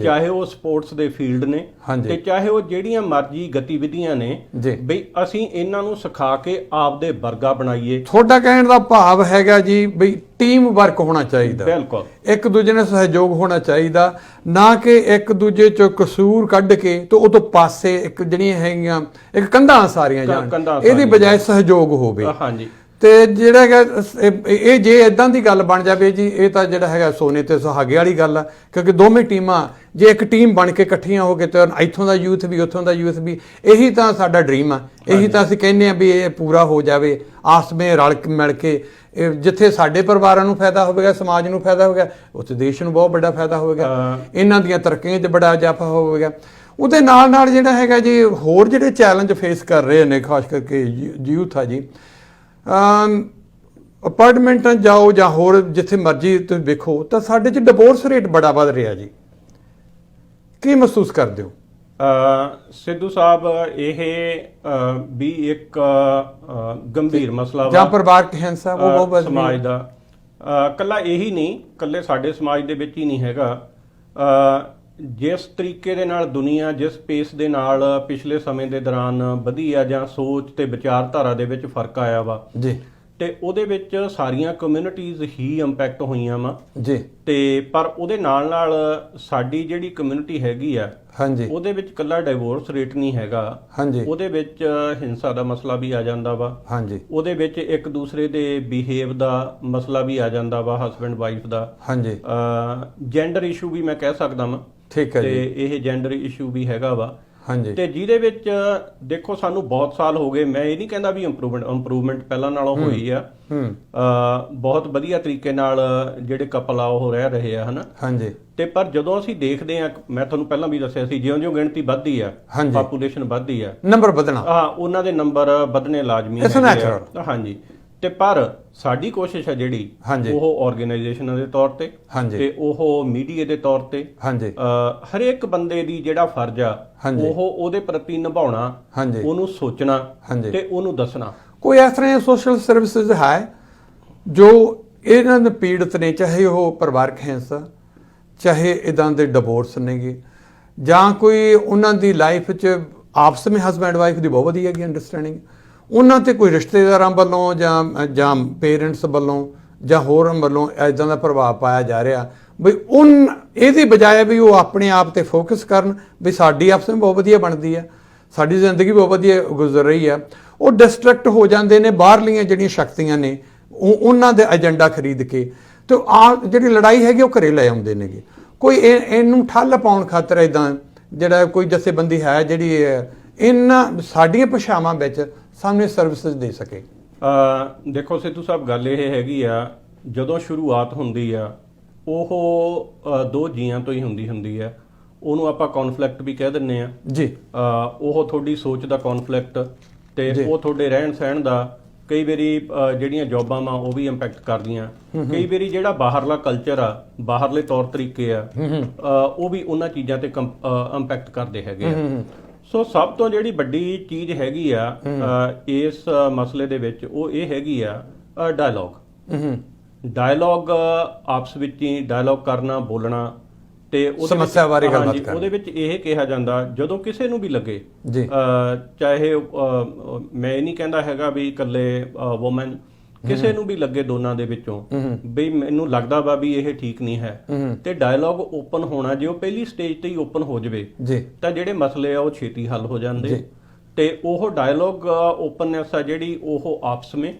ਚਾਹੇ ਉਹ ਸਪੋਰਟਸ ਦੇ ਫੀਲਡ ਨੇ ਤੇ ਚਾਹੇ ਉਹ ਜਿਹੜੀਆਂ ਮਰਜ਼ੀ ਗਤੀਵਿਧੀਆਂ ਨੇ, ਬਈ ਅਸੀਂ ਇਹਨਾਂ ਨੂੰ ਸਿਖਾ ਕੇ ਆਪਦੇ ਵਰਗਾ ਬਣਾਈਏ। ਤੁਹਾਡਾ ਕਹਿਣ ਦਾ ਭਾਵ ਹੈਗਾ ਜੀ ਬਈ ਟੀਮ ਵਰਕ ਹੋਣਾ ਚਾਹੀਦਾ। ਬਿਲਕੁਲ। ਇੱਕ ਦੂਜੇ ਨਾਲ ਸਹਿਯੋਗ ਹੋਣਾ ਚਾਹੀਦਾ, ਨਾ ਕਿ ਇੱਕ ਦੂਜੇ ਚੋਂ ਕਸੂਰ ਕੱਢ ਕੇ ਤੇ ਉਹ ਤੋਂ ਪਾਸੇ ਇੱਕ ਜਿਹੜੀਆਂ ਹੈਗੀਆਂ ਇੱਕ ਕੰਧਾਂ ਸਾਰੀਆਂ ਜਾਣ, ਇਹਦੀ ਬਜਾਏ ਸਹਿਯੋਗ ਹੋਵੇ। ਹਾਂਜੀ। ਤੇ ਜਿਹੜਾ ਹੈਗਾ ਇਹ ਜੇ ਇਦਾਂ ਦੀ ਗੱਲ ਬਣ ਜਾਵੇ ਜੀ, ਇਹ ਤਾਂ ਜਿਹੜਾ ਹੈਗਾ ਸੋਨੇ ਤੇ ਸੁਹਾਗੇ ਵਾਲੀ ਗੱਲ ਆ, ਕਿਉਂਕਿ ਦੋਵੇਂ ਟੀਮਾਂ ਜੇ ਇੱਕ ਟੀਮ ਬਣ ਕੇ ਇਕੱਠੀਆਂ ਹੋ ਕੇ ਤੇ ਇੱਥੋਂ ਦਾ ਯੂਥ ਵੀ ਉੱਥੋਂ ਦਾ ਯੂਥ ਵੀ, ਇਹੀ ਤਾਂ ਸਾਡਾ ਡ੍ਰੀਮ ਆ, ਇਹੀ ਤਾਂ ਅਸੀਂ ਕਹਿੰਦੇ ਆ ਵੀ ਇਹ ਪੂਰਾ ਹੋ ਜਾਵੇ ਆਪਸ ਵਿੱਚ ਰਲ ਮਿਲ ਕੇ। ਜਿੱਥੇ ਸਾਡੇ ਪਰਿਵਾਰਾਂ ਨੂੰ ਫਾਇਦਾ ਹੋਵੇਗਾ, ਸਮਾਜ ਨੂੰ ਫਾਇਦਾ ਹੋਵੇਗਾ, ਉੱਥੇ ਦੇਸ਼ ਨੂੰ ਬਹੁਤ ਵੱਡਾ ਫਾਇਦਾ ਹੋਵੇਗਾ, ਇਹਨਾਂ ਦੀਆਂ ਤਰੱਕੀਆਂ 'ਚ ਬੜਾ ਇਜ਼ਾਫਾ ਹੋਵੇਗਾ। ਉਹਦੇ ਨਾਲ ਨਾਲ ਜਿਹੜਾ ਹੈਗਾ ਜੀ ਹੋਰ ਜਿਹੜੇ ਚੈਲੰਜ ਫੇਸ ਕਰ ਰਹੇ ਨੇ ਖਾਸ ਕਰਕੇ ਯੂਥ ਆ ਜੀ, ਅਪਾਰਟਮੈਂਟਾਂ ਜਾਓ ਜਾਂ ਹੋਰ ਜਿੱਥੇ ਮਰਜ਼ੀ ਤੁਸੀਂ ਵੇਖੋ ਤਾਂ ਸਾਡੇ 'ਚ ਡਿਵੋਰਸ ਰੇਟ ਬੜਾ ਵੱਧ ਰਿਹਾ ਜੀ, ਕੀ ਮਹਿਸੂਸ ਕਰਦੇ ਹੋ? ਸਿੱਧੂ ਸਾਹਿਬ, ਇਹ ਵੀ ਇੱਕ ਗੰਭੀਰ ਮਸਲਾ ਜਾਂ ਪਰਿਵਾਰਕ ਹਿੰਸਾ ਉਹ ਬਹੁਤ ਵੱਧ ਸਮਾਜ ਦਾ ਕੱਲਾ ਇਹੀ ਨਹੀਂ, ਕੱਲੇ ਸਾਡੇ ਸਮਾਜ ਦੇ ਵਿੱਚ ਹੀ ਨਹੀਂ ਹੈਗਾ। ਜਿਸ ਤਰੀਕੇ ਦੇ ਨਾਲ ਦੁਨੀਆ ਜਿਸ ਪੇਸ ਦੇ ਨਾਲ ਪਿਛਲੇ ਸਮੇਂ ਦੇ ਦੌਰਾਨ ਵਧੀ ਆ ਜਾਂ ਸੋਚ ਤੇ ਵਿਚਾਰਧਾਰਾ ਦੇ ਵਿੱਚ ਫਰਕ ਆਇਆ ਵਾ ਜੀ, ਤੇ ਉਹਦੇ ਵਿੱਚ ਸਾਰੀਆਂ ਕਮਿਊਨਿਟੀਜ਼ ਹੀ ਇੰਪੈਕਟ ਹੋਈਆਂ ਵਾ ਜੀ, ਤੇ ਪਰ ਉਹਦੇ ਨਾਲ ਨਾਲ ਸਾਡੀ ਜਿਹੜੀ ਕਮਿਊਨਿਟੀ ਹੈਗੀ ਆ, ਹਾਂਜੀ, ਉਹਦੇ ਵਿੱਚ ਕੱਲਾ ਡਿਵੋਰਸ ਰੇਟ ਨਹੀਂ ਹੈਗਾ, ਹਾਂਜੀ, ਉਹਦੇ ਵਿੱਚ ਹਿੰਸਾ ਦਾ ਮਸਲਾ ਵੀ ਆ ਜਾਂਦਾ ਵਾ, ਹਾਂਜੀ, ਉਹਦੇ ਵਿੱਚ ਇੱਕ ਦੂਸਰੇ ਦੇ ਬਿਹੇਵ ਦਾ ਮਸਲਾ ਵੀ ਆ ਜਾਂਦਾ ਵਾ, ਹਸਬੈਂਡ ਵਾਈਫ ਦਾ, ਹਾਂਜੀ, ਜੈਂਡਰ ਇਸ਼ੂ ਵੀ ਮੈਂ ਕਹਿ ਸਕਦਾ ਵਾਂ, ਠੀਕ ਹੈ ਤੇ ਜੀ, ਇਹ ਜੈਂਡਰ ਇਸ਼ੂ ਵੀ ਹੈਗਾ ਵਾ। ਹਾਂਜੀ, ਤੇ ਜਿਹਦੇ ਵਿੱਚ ਦੇਖੋ ਸਾਨੂੰ ਬਹੁਤ ਸਾਲ ਹੋ ਗਏ, ਮੈਂ ਇਹ ਨਹੀਂ ਕਹਿੰਦਾ ਵੀ ਇੰਪਰੂਵਮੈਂਟ ਪਹਿਲਾਂ ਨਾਲੋਂ ਹੋਈ ਆ, ਬਹੁਤ ਵਧੀਆ ਤਰੀਕੇ ਨਾਲ ਜਿਹੜੇ ਕਪਲ ਆ ਉਹ ਰਹਿ ਰਹੇ ਆ, ਹਨਾ। ਹਾਂਜੀ, ਤੇ ਪਰ ਜਦੋਂ ਅਸੀਂ ਦੇਖਦੇ ਆ, ਮੈਂ ਤੁਹਾਨੂੰ ਪਹਿਲਾਂ ਵੀ ਦੱਸਿਆ ਸੀ, ਜਿਉਂ-ਜਿਉਂ ਗਿਣਤੀ ਵੱਧਦੀ ਆ, ਪਾਪੂਲੇਸ਼ਨ ਵੱਧਦੀ ਆ, ਨੰਬਰ ਵਧਣਾ, ਉਹਨਾਂ ਦੇ ਨੰਬਰ ਵਧਣੇ ਲਾਜ਼ਮੀ ਹੈਗੇ ਆ। ਹਾਂਜੀ, ਤੇ ਪਰ ਸਾਡੀ ਕੋਸ਼ਿਸ਼ ਹੈ ਜਿਹੜੀ, ਉਹ ਆਰਗੇਨਾਈਜੇਸ਼ਨਾਂ ਦੇ ਤੌਰ ਤੇ ਤੇ ਉਹ ਮੀਡੀਆ ਦੇ ਤੌਰ ਤੇ, ਹਰੇਕ ਬੰਦੇ ਦੀ ਜਿਹੜਾ ਫਰਜ਼ ਆ ਉਹ ਉਹਦੇ ਪ੍ਰਤੀ ਨਿਭਾਉਣਾ, ਉਹਨੂੰ ਸੋਚਣਾ ਤੇ ਉਹਨੂੰ ਦੱਸਣਾ। ਕੋਈ ਇਸ ਤਰ੍ਹਾਂ ਸੋਸ਼ਲ ਸਰਵਿਸਿਜ਼ ਹੈ ਜੋ ਇਹਨਾਂ ਦੇ ਪੀੜਤ ਨੇ, ਚਾਹੇ ਉਹ ਪਰਿਵਾਰਕ ਹਿੰਸਾ, ਚਾਹੇ ਇਦਾਂ ਦੇ ਡਿਵੋਰਸ ਨੇਗੇ, ਜਾਂ ਕੋਈ ਉਹਨਾਂ ਦੀ ਲਾਈਫ 'ਚ ਆਪਸ ਵਿੱਚ ਹਸਬੈਂਡ ਵਾਈਫ ਦੀ ਬਹੁਤ ਵਧੀਆ ਹੈਗੀ ਅੰਡਰਸਟੈਂਡਿੰਗ, ਉਹਨਾਂ ਤੇ ਕੋਈ ਰਿਸ਼ਤੇਦਾਰਾਂ ਵੱਲੋਂ ਜਾਂ ਪੇਰੈਂਟਸ ਵੱਲੋਂ ਜਾਂ ਹੋਰਾਂ ਵੱਲੋਂ ਇਦਾਂ ਦਾ ਪ੍ਰਭਾਵ ਪਾਇਆ ਜਾ ਰਿਹਾ ਵੀ ਇਹਦੀ ਬਜਾਏ ਵੀ ਉਹ ਆਪਣੇ ਆਪ ਤੇ ਫੋਕਸ ਕਰਨ ਵੀ ਸਾਡੀ ਆਪਸ ਵਿੱਚ ਬਹੁਤ ਵਧੀਆ ਬਣਦੀ ਆ, ਸਾਡੀ ਜ਼ਿੰਦਗੀ ਬਹੁਤ ਵਧੀਆ ਗੁਜ਼ਰ ਰਹੀ ਆ, ਉਹ ਡਿਸਟਰੈਕਟ ਹੋ ਜਾਂਦੇ ਨੇ ਬਾਹਰਲੀਆਂ ਜਿਹੜੀਆਂ ਸ਼ਕਤੀਆਂ ਨੇ ਉਹਨਾਂ ਦੇ ਏਜੰਡਾ ਖਰੀਦ ਕੇ, ਤੇ ਜਿਹੜੀ ਲੜਾਈ ਹੈਗੀ ਉਹ ਘਰੇ ਲੈ ਆਉਂਦੇ ਨੇਗੇ। ਕੋਈ ਇਹਨੂੰ ਠੱਲ ਪਾਉਣ ਖਾਤਰ ਇਦਾਂ ਜਿਹੜਾ ਕੋਈ ਜਥੇਬੰਦੀ ਹੈ ਜਿਹੜੀ ਇਹਨਾਂ ਸਾਡੀਆਂ ਭਾਸ਼ਾਵਾਂ ਵਿੱਚ ਸਾਹਮਣੇ ਸਰਵਿਸਿਜ਼ ਦੇ ਸਕੇ? ਦੇਖੋ ਸਿੱਧੂ ਸਾਹਿਬ, ਗੱਲ ਇਹ ਹੈਗੀ ਆ, ਜਦੋਂ ਸ਼ੁਰੂਆਤ ਹੁੰਦੀ ਆ ਉਹ ਦੋ ਜੀਆਂ ਤੋਂ ਹੀ ਹੁੰਦੀ ਆ, ਉਹਨੂੰ ਆਪਾਂ ਕੌਨਫਲਿਕਟ ਵੀ ਕਹਿ ਦਿੰਨੇ ਆ ਜੀ। ਉਹ ਤੁਹਾਡੀ ਸੋਚ ਦਾ ਕੌਨਫਲਿਕਟ ਤੇ ਉਹ ਤੁਹਾਡੇ ਰਹਿਣ ਸਹਿਣ ਦਾ, ਕਈ ਵਾਰੀ ਜਿਹੜੀਆਂ ਜੌਬਾਂ ਵਾ ਉਹ ਵੀ ਇੰਪੈਕਟ ਕਰਦੀਆਂ, ਕਈ ਵਾਰੀ ਜਿਹੜਾ ਬਾਹਰਲਾ ਕਲਚਰ ਆ, ਬਾਹਰਲੇ ਤੌਰ ਤਰੀਕੇ ਆ, ਉਹ ਵੀ ਉਹਨਾਂ ਚੀਜ਼ਾਂ ਤੇ ਇੰਪੈਕਟ ਕਰਦੇ ਹੈਗੇ ਆ। ਸੋ ਸਭ ਤੋਂ ਜਿਹੜੀ ਵੱਡੀ ਚੀਜ਼ ਹੈਗੀ ਆ ਇਸ ਮਸਲੇ ਦੇ ਵਿੱਚ, ਉਹ ਇਹ ਹੈਗੀ ਆ ਡਾਇਲੌਗ, ਆਪਸ ਵਿੱਚ ਹੀ ਡਾਇਲੌਗ ਕਰਨਾ, ਬੋਲਣਾ, ਤੇ ਸਮੱਸਿਆ ਬਾਰੇ ਗੱਲਬਾਤ ਕਰਨੀ। ਉਹਦੇ ਵਿੱਚ ਇਹ ਕਿਹਾ ਜਾਂਦਾ, ਜਦੋਂ ਕਿਸੇ ਨੂੰ ਵੀ ਲੱਗੇ, ਚਾਹੇ ਮੈਂ ਇਹ ਨਹੀਂ ਕਹਿੰਦਾ ਹੈਗਾ ਵੀ ਇਕੱਲੇ ਵੂਮਨ, ਕਿਸੇ ਨੂੰ ਵੀ ਲੱਗੇ ਦੋਨਾਂ ਦੇ ਵਿੱਚੋਂ ਵੀ ਮੈਨੂੰ ਲੱਗਦਾ ਵਾ ਵੀ ਇਹ ਠੀਕ ਨਹੀਂ ਹੈ, ਤੇ ਡਾਇਲੌਗ ਓਪਨ ਹੋਣਾ, ਜੇ ਉਹ ਪਹਿਲੀ ਸਟੇਜ ਤੇ ਹੀ ਓਪਨ ਹੋ ਜਾਵੇ ਤਾਂ ਜਿਹੜੇ ਮਸਲੇ ਆ ਉਹ ਛੇਤੀ ਹੱਲ ਹੋ ਜਾਂਦੇ। ਤੇ ਉਹ ਡਾਇਲੌਗ ਓਪਨਨੈਸ ਆ ਜਿਹੜੀ, ਉਹ ਆਪਸ ਵਿੱਚ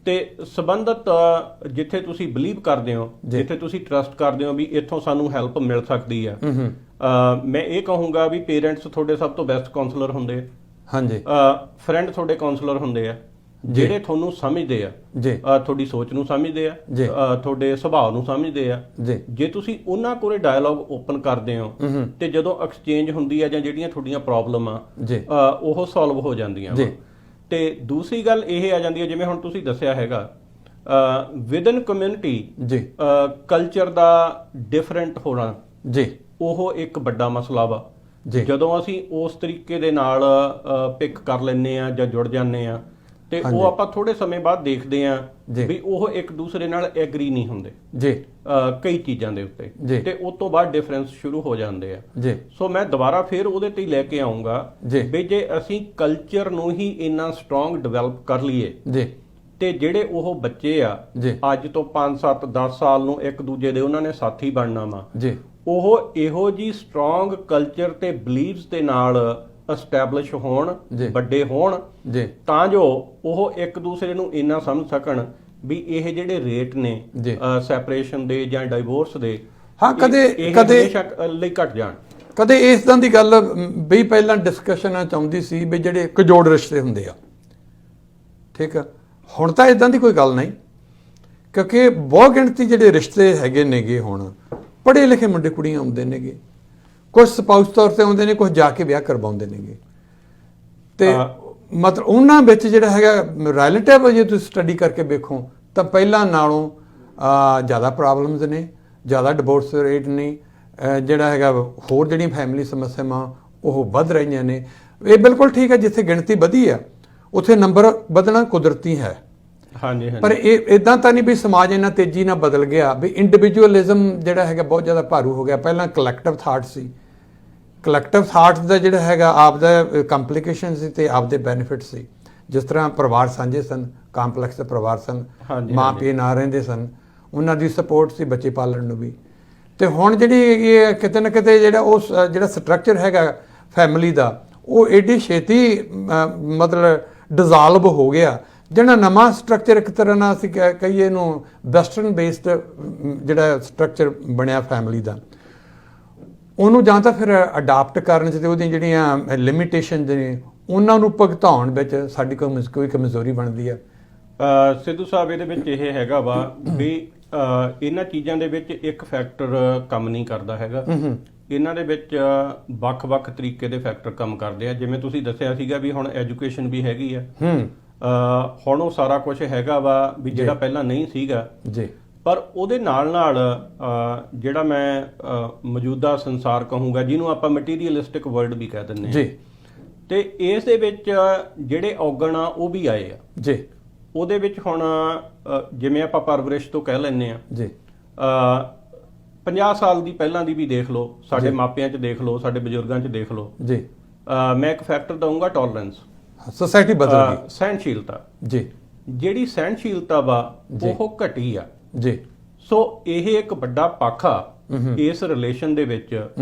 ਤੇ ਸੰਬੰਧਤ, ਜਿੱਥੇ ਤੁਸੀਂ ਬਿਲੀਵ ਕਰਦੇ ਹੋ, ਜਿੱਥੇ ਤੁਸੀਂ ਟਰਸਟ ਕਰਦੇ ਹੋ ਵੀ ਇੱਥੋਂ ਸਾਨੂੰ ਹੈਲਪ ਮਿਲ ਸਕਦੀ ਆ। ਮੈਂ ਇਹ ਕਹੂੰਗਾ ਵੀ ਪੇਰੈਂਟਸ ਤੁਹਾਡੇ ਸਭ ਤੋਂ ਬੈਸਟ ਕਾਉਂਸਲਰ ਹੁੰਦੇ ਆ, ਫਰੈਂਡ ਤੁਹਾਡੇ ਕਾਉਂਸਲਰ ਹੁੰਦੇ ਆ, ਜਿਹੜੇ ਤੁਹਾਨੂੰ ਸਮਝਦੇ ਆ, ਤੁਹਾਡੀ ਸੋਚ ਨੂੰ ਸਮਝਦੇ ਆ, ਤੁਹਾਡੇ ਸੁਭਾਅ ਨੂੰ ਸਮਝਦੇ ਆ। ਜੇ ਤੁਸੀਂ ਉਹਨਾਂ ਕੋਲੇ ਡਾਇਲੌਗ ਓਪਨ ਕਰਦੇ ਹੋ ਤੇ ਜਦੋਂ ਐਕਸਚੇਂਜ ਹੁੰਦੀ ਆ ਜਾਂ ਜਿਹੜੀਆਂ ਤੁਹਾਡੀਆਂ ਪ੍ਰੋਬਲਮ ਆ ਉਹ ਸੋਲਵ ਹੋ ਜਾਂਦੀਆਂ। ਤੇ ਦੂਸਰੀ ਗੱਲ ਇਹ ਆ ਜਾਂਦੀ ਹੈ, ਜਿਵੇਂ ਹੁਣ ਤੁਸੀਂ ਦੱਸਿਆ ਹੈਗਾ, ਵਿਦਨ ਕਮਿਊਨਿਟੀ ਕਲਚਰ ਦਾ ਡਿਫਰੈਂਟ ਹੋਣਾ, ਉਹ ਇੱਕ ਵੱਡਾ ਮਸਲਾ ਵਾ। ਜਦੋਂ ਅਸੀਂ ਉਸ ਤਰੀਕੇ ਦੇ ਨਾਲ ਪਿਕ ਕਰ ਲੈਂਦੇ ਆ ਜਾਂ ਜੁੜ ਜਾਂਦੇ ਆ, ਤੇ ਉਹ ਆਪਾਂ ਥੋੜੇ ਸਮੇਂ ਬਾਅਦ ਦੇਖਦੇ ਆ ਵੀ ਉਹ ਇੱਕ ਦੂਸਰੇ ਨਾਲ ਐਗਰੀ ਨਹੀਂ ਹੁੰਦੇ ਕਈ ਚੀਜ਼ਾਂ ਦੇ ਉੱਤੇ, ਤੇ ਉਸ ਤੋਂ ਬਾਅਦ ਡਿਫਰੈਂਸ ਸ਼ੁਰੂ ਹੋ ਜਾਂਦੇ ਆ। ਸੋ ਮੈਂ ਦੁਬਾਰਾ ਫਿਰ ਉਹਦੇ ਤੇ ਲੈ ਕੇ ਆਉਂਗਾ ਵੀ ਜੇ ਅਸੀਂ ਕਲਚਰ ਨੂੰ ਹੀ ਇੰਨਾ ਸਟਰੋਂਗ ਡਿਵੈਲਪ ਕਰ ਲਈਏ, ਤੇ ਜਿਹੜੇ ਉਹ ਬੱਚੇ ਆ ਅੱਜ ਤੋਂ 5 7 10 ਸਾਲ ਨੂੰ ਇੱਕ ਦੂਜੇ ਦੇ ਉਹਨਾਂ ਨੇ ਸਾਥੀ ਬਣਨਾ ਵਾ, ਉਹ ਇਹੋ ਜੀ ਸਟਰੋਂਗ ਕਲਚਰ ਤੇ ਬਲੀਵਸ ਦੇ ਨਾਲ ਐਸਟੈਬਲਿਸ਼ ਹੋਣ, ਜੀ। ਵੱਡੇ ਹੋਣ, ਜੀ ਤਾਂ ਜੋ ਉਹ ਇੱਕ ਦੂਸਰੇ ਨੂੰ ਇੰਨਾ ਸਮਝ ਸਕਣ ਵੀ ਇਹ ਜਿਹੜੇ ਰੇਟ ਨੇ ਜੀ। ਸੈਪਰੇਸ਼ਨ ਦੇ ਜਾਂ ਡਾਈਵੋਰਸ ਦੇ, ਹਾਂ, ਇਹ ਹਮੇਸ਼ਾ ਲਈ ਘਟ ਜਾਣ। ਕਦੇ ਇਸ ਤਰ੍ਹਾਂ ਦੀ ਗੱਲ ਵੀ ਪਹਿਲਾਂ ਡਿਸਕਸ਼ਨ ਚਾਹੁੰਦੀ ਸੀ ਵੀ ਜਿਹੜੇ ਕਜੋੜ ਰਿਸ਼ਤੇ ਹੁੰਦੇ ਆ, ਠੀਕ ਆ, ਹੁਣ ਤਾਂ ਇਦਾਂ ਦੀ ਕੋਈ ਗੱਲ ਨਹੀਂ, ਕਿਉਂਕਿ ਬਹੁਤ ਗਿਣਤੀ ਜਿਹੜੇ ਰਿਸ਼ਤੇ ਹੈਗੇ ਨੇਗੇ ਹੁਣ ਪੜ੍ਹੇ ਲਿਖੇ ਮੁੰਡੇ ਕੁੜੀਆਂ ਆਉਂਦੇ ਨੇਗੇ, ਕੁਝ ਸਪਾਊਸ ਤੌਰ ਤੇ ਆਉਂਦੇ ਨੇ, ਕੁਝ ਜਾ ਕੇ ਵਿਆਹ ਕਰਵਾਉਂਦੇ ਨੇਗੇ, ਤੇ ਮਤਲਬ ਉਹਨਾਂ ਵਿੱਚ ਜਿਹੜਾ ਹੈਗਾ ਰਿਲੇਟਿਵ ਜੇ ਤੁਸੀਂ ਸਟੱਡੀ ਕਰਕੇ ਵੇਖੋ ਤਾਂ ਪਹਿਲਾਂ ਨਾਲੋਂ ਜ਼ਿਆਦਾ ਪ੍ਰੋਬਲਮਸ ਨੇ, ਜ਼ਿਆਦਾ ਡਿਵੋਰਸ ਰੇਟ ਨੇ, ਜਿਹੜਾ ਹੈਗਾ ਹੋਰ ਜਿਹੜੀਆਂ ਫੈਮਿਲੀ ਸਮੱਸਿਆਵਾਂ ਉਹ ਵੱਧ ਰਹੀਆਂ ਨੇ। ਇਹ ਬਿਲਕੁਲ ਠੀਕ ਹੈ, ਜਿੱਥੇ ਗਿਣਤੀ ਵਧੀ ਆ ਉੱਥੇ ਨੰਬਰ ਵਧਣਾ ਕੁਦਰਤੀ ਹੈ। ਹਾਂਜੀ ਪਰ ਇਹ ਇਦਾਂ ਤਾਂ ਨਹੀਂ ਵੀ ਸਮਾਜ ਇੰਨਾ ਤੇਜ਼ੀ ਨਾਲ ਬਦਲ ਗਿਆ ਵੀ ਇੰਡੀਵਿਜੂਅਲਿਜ਼ਮ ਜਿਹੜਾ ਹੈਗਾ ਬਹੁਤ ਜ਼ਿਆਦਾ ਭਾਰੂ ਹੋ ਗਿਆ। ਪਹਿਲਾਂ ਕਲੈਕਟਿਵ ਥਾਟ ਸੀ, ਕਲੈਕਟਿਵ ਥਾਟ ਦਾ ਜਿਹੜਾ ਹੈਗਾ ਆਪਦਾ ਕੰਪਲਿਕੇਸ਼ਨ ਸੀ ਤੇ ਆਪਦੇ ਬੈਨੀਫਿਟ ਸੀ। ਜਿਸ ਤਰ੍ਹਾਂ ਪਰਿਵਾਰ ਸਾਂਝੇ ਸਨ, ਕੰਪਲੈਕਸ ਪਰਿਵਾਰ ਸਨ, ਮਾਂ ਪਿਓ ਨਾਲ ਰਹਿੰਦੇ ਸਨ, ਉਹਨਾਂ ਦੀ ਸਪੋਰਟ ਸੀ ਬੱਚੇ ਪਾਲਣ ਨੂੰ ਵੀ। ਤੇ ਹੁਣ ਜਿਹੜੀ ਇਹ ਕਿਤੇ ਨਾ ਕਿਤੇ ਜਿਹੜਾ ਉਹ ਜਿਹੜਾ ਸਟਰਕਚਰ ਹੈਗਾ ਫੈਮਿਲੀ ਦਾ ਉਹ ਏਡੀ ਛੇਤੀ ਮਤਲਬ ਡਿਜ਼ਾਲਵ ਹੋ ਗਿਆ। ਜਿਹੜਾ ਨਵਾਂ ਸਟਰਕਚਰ ਇੱਕ ਤਰ੍ਹਾਂ ਨਾਲ ਅਸੀਂ ਕਹੀਏ ਇਹਨੂੰ ਵੈਸਟਰਨ ਬੇਸਡ ਜਿਹੜਾ ਸਟਰਕਚਰ ਬਣਿਆ ਫੈਮਿਲੀ ਦਾ, ਉਹਨੂੰ ਜਾਂ ਤਾਂ ਫਿਰ ਅਡਾਪਟ ਕਰਨ 'ਚ ਤੇ ਉਹਦੀਆਂ ਜਿਹੜੀਆਂ ਲਿਮਿਟੇਸ਼ਨਸ ਨੇ ਉਹਨਾਂ ਨੂੰ ਭੁਗਤਾਉਣ ਵਿੱਚ ਸਾਡੀ ਕੋਈ ਕਮਜ਼ੋਰੀ ਬਣਦੀ ਆ। ਸਿੱਧੂ ਸਾਹਿਬ, ਇਹਦੇ ਵਿੱਚ ਇਹ ਹੈਗਾ ਵਾ ਵੀ ਇਹਨਾਂ ਚੀਜ਼ਾਂ ਦੇ ਵਿੱਚ ਇੱਕ ਫੈਕਟਰ ਕੰਮ ਨਹੀਂ ਕਰਦਾ ਹੈਗਾ, ਇਹਨਾਂ ਦੇ ਵਿੱਚ ਵੱਖ-ਵੱਖ ਤਰੀਕੇ ਦੇ ਫੈਕਟਰ ਕੰਮ ਕਰਦੇ ਆ। ਜਿਵੇਂ ਤੁਸੀਂ ਦੱਸਿਆ ਸੀਗਾ ਵੀ ਹੁਣ ਐਜੂਕੇਸ਼ਨ ਵੀ ਹੈਗੀ ਆ, ਹੁਣ ਉਹ ਸਾਰਾ ਕੁਝ ਹੈਗਾ ਵਾ ਵੀ ਜਿਹੜਾ ਪਹਿਲਾਂ ਨਹੀਂ ਸੀਗਾ ਜੀ। ਪਰ ਉਹਦੇ ਨਾਲ ਜਿਹੜਾ ਮੈਂ ਮੌਜੂਦਾ ਸੰਸਾਰ ਕਹੂੰਗਾ, ਜਿਹਨੂੰ ਆਪਾਂ ਮਟੀਰੀਅਲਿਸਟਿਕ ਵਰਲਡ ਵੀ ਕਹਿ ਦਿੰਦੇ ਜੀ, ਤੇ ਇਸ ਦੇ ਵਿੱਚ ਜਿਹੜੇ ਔਗਣ ਆ ਉਹ ਵੀ ਆਏ ਆ ਜੀ। ਉਹਦੇ ਵਿੱਚ ਹੁਣ ਜਿਵੇਂ ਆਪਾਂ ਪਰਵਰਿਸ਼ ਤੋਂ ਕਹਿ ਲੈਂਦੇ ਆ ਜੀ, 50 ਸਾਲ ਦੀ ਪਹਿਲਾਂ ਦੀ ਵੀ ਦੇਖ ਲਓ, ਸਾਡੇ ਮਾਪਿਆਂ 'ਚ ਦੇਖ ਲਓ, ਸਾਡੇ ਬਜ਼ੁਰਗਾਂ 'ਚ ਦੇਖ ਲਓ ਜੀ। ਮੈਂ ਇੱਕ ਫੈਕਟਰ ਦਊਂਗਾ, ਟੋਲਰੈਂਸ, ਸੋਸਾਇਟੀ ਬਦਲ ਗਈ, ਸਹਿਣਸ਼ੀਲਤਾ ਜੀ। ਜਿਹੜੀ ਸਹਿਣਸ਼ੀਲਤਾ ਵਾ ਉਹ ਘਟੀ ਆ ਜੀ। ਸੋ ਇਹ ਇੱਕ ਵੱਡਾ ਪੱਖ ਆ ਇਸ ਰਿਲੇਸ਼ਨ ਦੇ ਵਿੱਚ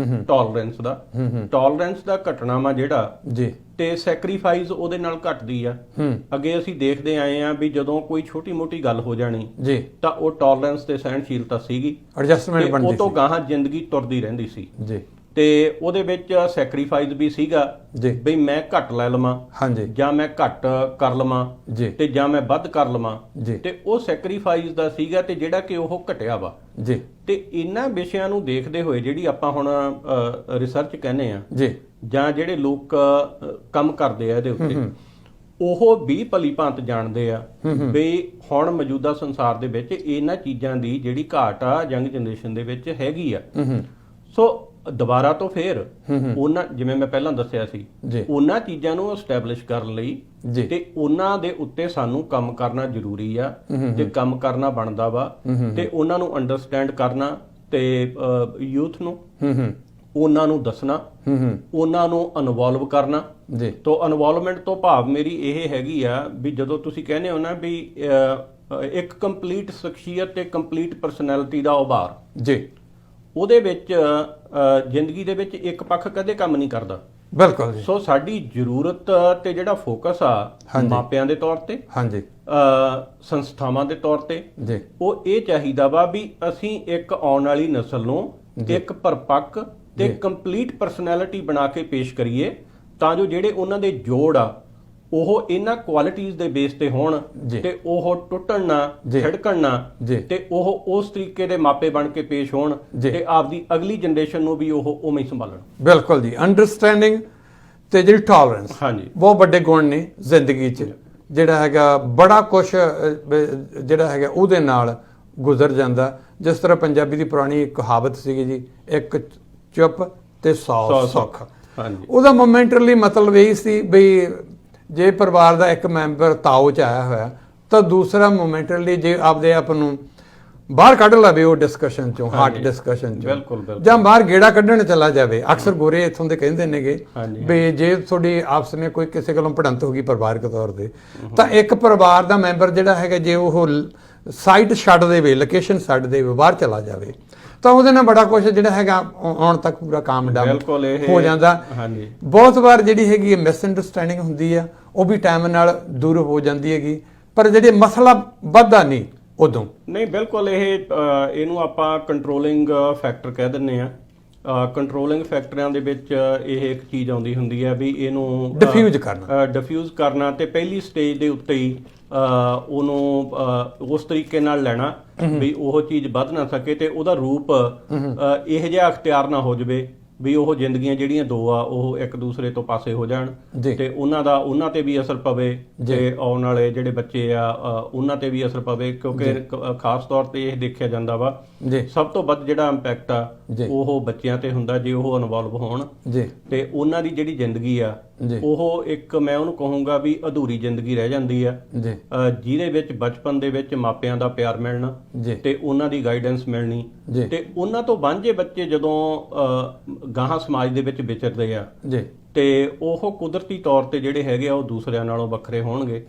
ਟੋਲਰੈਂਸ ਦਾ। ਟੋਲਰੈਂਸ ਦਾ ਘਟਣਾ ਵਾ ਜਿਹੜਾ ਜੀ, ਤੇ ਸੈਕਰੀਫਾਈਸ ਉਹਦੇ ਨਾਲ ਘਟਦੀ ਆ। ਅੱਗੇ ਅਸੀਂ ਦੇਖਦੇ ਆਏ ਆ ਵੀ ਜਦੋਂ ਕੋਈ ਛੋਟੀ ਮੋਟੀ ਗੱਲ ਹੋ ਜਾਣੀ ਜੀ ਤਾਂ ਉਹ ਟੋਲਰੈਂਸ ਤੇ ਸਹਿਣਸ਼ੀਲਤਾ ਸੀਗੀ, ਐਡਜਸਟਮੈਂਟ ਬਣਦੀ ਸੀ, ਉਹ ਤੋਂ ਗਾਹਾਂ ਜ਼ਿੰਦਗੀ ਤੁਰਦੀ ਰਹਿੰਦੀ ਸੀ ਜੀ। ਤੇ ਉਹਦੇ ਵਿੱਚ ਸੈਕਰੀਫਾਈਸ ਵੀ ਸੀਗਾ ਬਈ ਮੈਂ ਘੱਟ ਲੈ ਲਵਾਂ ਜਾਂ ਮੈਂ ਘੱਟ ਕਰ ਲਵਾਂ ਤੇ ਜਾਂ ਮੈਂ ਵੱਧ ਕਰ ਲਵਾਂ, ਤੇ ਉਹ ਸੈਕਰੀਫਾਈਸ ਦਾ ਸੀਗਾ ਤੇ ਜਿਹੜਾ ਕਿ ਉਹ ਘਟਿਆ ਵਾ ਜੀ। ਤੇ ਇਹਨਾਂ ਵਿਸ਼ਿਆਂ ਨੂੰ ਦੇਖਦੇ ਹੋਏ ਜਿਹੜੀ ਆਪਾਂ ਹੁਣ ਰਿਸਰਚ ਕਹਿੰਦੇ ਆ ਜੀ, ਜਾਂ ਜਿਹੜੇ ਲੋਕ ਕੰਮ ਕਰਦੇ ਆ ਇਹਦੇ ਉੱਤੇ, ਉਹ ਵੀ ਭਲੀ ਭਾਂਤ ਜਾਣਦੇ ਆ ਵੀ ਹੁਣ ਮੌਜੂਦਾ ਸੰਸਾਰ ਦੇ ਵਿੱਚ ਇਹਨਾਂ ਚੀਜ਼ਾਂ ਦੀ ਜਿਹੜੀ ਘਾਟ ਆ ਯੰਗ ਜਨਰੇਸ਼ਨ ਦੇ ਵਿੱਚ ਹੈਗੀ ਆ। ਸੋ ਦੁਬਾਰਾ ਤੋਂ ਫੇਰ ਉਹਨਾਂ, ਜਿਵੇਂ ਮੈਂ ਪਹਿਲਾਂ ਦੱਸਿਆ ਸੀ, ਉਹਨਾਂ ਚੀਜ਼ਾਂ ਨੂੰ ਐਸਟੈਬਲਿਸ਼ ਕਰਨ ਲਈ ਤੇ ਉਹਨਾਂ ਦੇ ਉੱਤੇ ਸਾਨੂੰ ਕੰਮ ਕਰਨਾ ਜ਼ਰੂਰੀ ਆ ਤੇ ਕੰਮ ਕਰਨਾ ਬਣਦਾ ਵਾ, ਤੇ ਉਹਨਾਂ ਨੂੰ ਅੰਡਰਸਟੈਂਡ ਕਰਨਾ ਤੇ ਯੂਥ ਨੂੰ ਉਹਨਾਂ ਨੂੰ ਦੱਸਣਾ, ਉਹਨਾਂ ਨੂੰ ਇਨਵੋਲਵ ਕਰਨਾ। ਤੋਂ ਇਨਵੋਲਵਮੈਂਟ ਤੋਂ ਭਾਵ ਮੇਰੀ ਇਹ ਹੈਗੀ ਆ ਵੀ ਜਦੋਂ ਤੁਸੀਂ ਕਹਿੰਦੇ ਹੋ ਨਾ ਵੀ ਇੱਕ ਕੰਪਲੀਟ ਸ਼ਖਸੀਅਤ ਤੇ ਕੰਪਲੀਟ ਪਰਸਨੈਲਿਟੀ ਦਾ ਉਭਾਰ ਜੀ, ਉਹਦੇ ਵਿੱਚ ਜ਼ਿੰਦਗੀ ਦੇ ਵਿੱਚ ਇੱਕ ਪੱਖ ਕਦੇ ਕੰਮ ਨਹੀਂ ਕਰਦਾ। ਬਿਲਕੁਲ ਜੀ। ਸੋ ਸਾਡੀ ਜ਼ਰੂਰਤ ਤੇ ਜਿਹੜਾ ਫੋਕਸ ਆ ਮਾਪਿਆਂ ਦੇ ਤੌਰ ਤੇ, ਸੰਸਥਾਵਾਂ ਦੇ ਤੌਰ ਤੇ, ਉਹ ਇਹ ਚਾਹੀਦਾ ਵਾ ਵੀ ਅਸੀਂ ਇੱਕ ਆਉਣ ਵਾਲੀ ਨਸਲ ਨੂੰ ਇੱਕ ਪਰਪੱਕ ਤੇ ਕੰਪਲੀਟ ਪਰਸਨੈਲਿਟੀ ਬਣਾ ਕੇ ਪੇਸ਼ ਕਰੀਏ, ਤਾਂ ਜੋ ਜਿਹੜੇ ਉਹਨਾਂ ਦੇ ਜੋੜ ਆ ਉਹ ਇਹਨਾਂ ਕੁਆਲਿਟੀਜ਼ ਦੇ ਬੇਸ ਤੇ ਹੋਣ ਤੇ ਉਹ ਟੁੱਟਣ ਨਾ, ਛਿੜਕਣ ਨਾ, ਤੇ ਉਹ ਉਸ ਤਰੀਕੇ ਦੇ ਮਾਪੇ ਬਣ ਕੇ ਪੇਸ਼ ਹੋਣ ਤੇ ਆਪਦੀ ਅਗਲੀ ਜਨਰੇਸ਼ਨ ਨੂੰ ਵੀ ਉਹ ਉਵੇਂ ਹੀ ਸੰਭਾਲਣ। ਬਿਲਕੁਲ ਜੀ। ਅੰਡਰਸਟੈਂਡਿੰਗ ਤੇ ਜਿਹੜੀ ਟੋਲਰੈਂਸ, ਬਹੁਤ ਵੱਡੇ ਗੁਣ ਨੇ ਜ਼ਿੰਦਗੀ 'ਚ। ਜਿਹੜਾ ਹੈਗਾ ਬੜਾ ਕੁਛ ਜਿਹੜਾ ਹੈਗਾ ਉਹਦੇ ਨਾਲ ਗੁਜ਼ਰ ਜਾਂਦਾ। ਜਿਸ ਤਰ੍ਹਾਂ ਪੰਜਾਬੀ ਦੀ ਪੁਰਾਣੀ ਕਹਾਵਤ ਸੀਗੀ ਜੀ, ਇੱਕ ਚੁੱਪ ਤੇ 100 ਸੁੱਖ। ਉਹਦਾ ਮੋਮੈਂਟਲੀ ਮਤਲਬ ਇਹ ਸੀ ਬਈ ਜੇ ਪਰਿਵਾਰ ਦਾ ਇੱਕ ਮੈਂਬਰ ਤਾਓ 'ਚ ਆਇਆ ਹੋਇਆ ਤਾਂ ਦੂਸਰਾ ਮੋਮੈਂਟਲੀ ਜੇ ਆਪਦੇ ਆਪ ਨੂੰ ਬਾਹਰ ਕੱਢ ਲਵੇ ਉਹ ਡਿਸਕਸ਼ਨ 'ਚੋਂ, ਹਾਰਟ ਡਿਸਕਸ਼ਨ 'ਚੋਂ, ਜਾਂ ਬਾਹਰ ਗੇੜਾ ਕੱਢਣ ਚਲਾ ਜਾਵੇ। ਅਕਸਰ ਗੋਰੇ ਇੱਥੋਂ ਦੇ ਕਹਿੰਦੇ ਨੇਗੇ ਵੀ ਜੇ ਤੁਹਾਡੀ ਆਪਸ ਵਿੱਚ ਕੋਈ ਕਿਸੇ ਕੋਲੋਂ ਭਿੜੰਤ ਹੋ ਗਈ ਪਰਿਵਾਰਕ ਤੌਰ ਤੇ, ਤਾਂ ਇੱਕ ਪਰਿਵਾਰ ਦਾ ਮੈਂਬਰ ਜਿਹੜਾ ਹੈਗਾ ਜੇ ਉਹ ਸਾਈਟ ਛੱਡ ਦੇਵੇ, ਲੋਕੇਸ਼ਨ ਛੱਡ ਦੇਵੇ, ਬਾਹਰ ਚਲਾ ਜਾਵੇ, ਤਾਂ ਉਹਦੇ ਨਾਲ ਬੜਾ ਕੁਝ ਜਿਹੜਾ ਹੈਗਾ ਆਉਣ ਤੱਕ ਪੂਰਾ ਕਾਮ ਡਾਊਨ ਬਿਲਕੁਲ ਇਹ ਹੋ ਜਾਂਦਾ। ਹਾਂਜੀ, ਬਹੁਤ ਵਾਰ ਜਿਹੜੀ ਹੈਗੀ ਮਿਸ ਅੰਡਰਸਟੈਂਡਿੰਗ ਹੁੰਦੀ ਆ, ਉਹ ਵੀ ਟਾਈਮ ਨਾਲ ਦੂਰ ਹੋ ਜਾਂਦੀ ਹੈਗੀ, ਪਰ ਜਿਹੜੇ ਮਸਲਾ ਵੱਧਦਾ ਨਹੀਂ ਉਦੋਂ। ਨਹੀਂ ਬਿਲਕੁਲ ਇਹਨੂੰ ਆਪਾਂ ਕੰਟਰੋਲਿੰਗ ਫੈਕਟਰ ਕਹਿ ਦਿੰਦੇ ਆ। ਕੰਟਰੋਲਿੰਗ ਫੈਕਟਰਾਂ ਦੇ ਵਿੱਚ ਇਹ ਇੱਕ ਚੀਜ਼ ਆਉਂਦੀ ਹੁੰਦੀ ਹੈ ਵੀ ਇਹਨੂੰ ਡਿਫਿਊਜ਼ ਕਰਨਾ ਤੇ ਪਹਿਲੀ ਸਟੇਜ ਦੇ ਉੱਤੇ ਹੀ ਉਹਨੂੰ ਉਸ ਤਰੀਕੇ ਨਾਲ ਲੈਣਾ ਵੀ ਉਹ ਚੀਜ਼ ਵੱਧ ਨਾ ਸਕੇ ਤੇ ਉਹਦਾ ਰੂਪ ਇਹ ਜਿਹਾ ਅਖਤਿਆਰ ਨਾ ਹੋ ਜਾਵੇ ਵੀ ਉਹ ਜ਼ਿੰਦਗੀਆਂ ਜਿਹੜੀਆਂ ਦੋ ਆ ਉਹ ਇੱਕ ਦੂਸਰੇ ਤੋਂ ਪਾਸੇ ਹੋ ਜਾਣ ਤੇ ਉਹਨਾਂ ਤੇ ਵੀ ਅਸਰ ਪਵੇ ਤੇ ਆਉਣ ਵਾਲੇ ਜਿਹੜੇ ਬੱਚੇ ਆ ਉਹਨਾਂ ਤੇ ਵੀ ਅਸਰ ਪਵੇ, ਕਿਉਂਕਿ ਖਾਸ ਤੌਰ ਤੇ ਇਹ ਦੇਖਿਆ ਜਾਂਦਾ ਵਾ ਸਭ ਤੋਂ ਵੱਧ ਜਿਹੜਾ ਇੰਪੈਕਟ ਆ ਉਹ ਬੱਚਿਆਂ ਤੇ ਹੁੰਦਾ ਜੇ ਉਹ ਇਨਵੋਲਵ ਹੋਣ ਤੇ ਉਹਨਾਂ ਦੀ ਜਿਹੜੀ ਜ਼ਿੰਦਗੀ ਆ ਉਹ ਇੱਕ ਮੈਂ ਉਹਨੂੰ ਕਹੂੰਗਾ ਵੀ ਅਧੂਰੀ ਜ਼ਿੰਦਗੀ ਰਹਿ ਜਾਂਦੀ ਆ, ਜਿਹਦੇ ਵਿੱਚ ਬਚਪਨ ਦੇ ਵਿੱਚ ਮਾਪਿਆਂ ਦਾ ਪਿਆਰ ਮਿਲਣਾ ਤੇ ਉਹਨਾਂ ਦੀ ਗਾਈਡੈਂਸ ਮਿਲਣੀ ਤੇ ਉਹਨਾਂ ਤੋਂ ਵਾਂਝੇ ਬੱਚੇ ਜਦੋਂ ਗਾਹਾਂ ਸਮਾਜ ਦੇ ਵਿੱਚ ਵਿਚਰਦੇ ਆ ਤੇ ਉਹ ਕੁਦਰਤੀ ਤੌਰ ਤੇ ਜਿਹੜੇ ਹੈਗੇ ਆ ਉਹ ਦੂਸਰਿਆਂ ਨਾਲੋਂ ਵੱਖਰੇ ਹੋਣਗੇ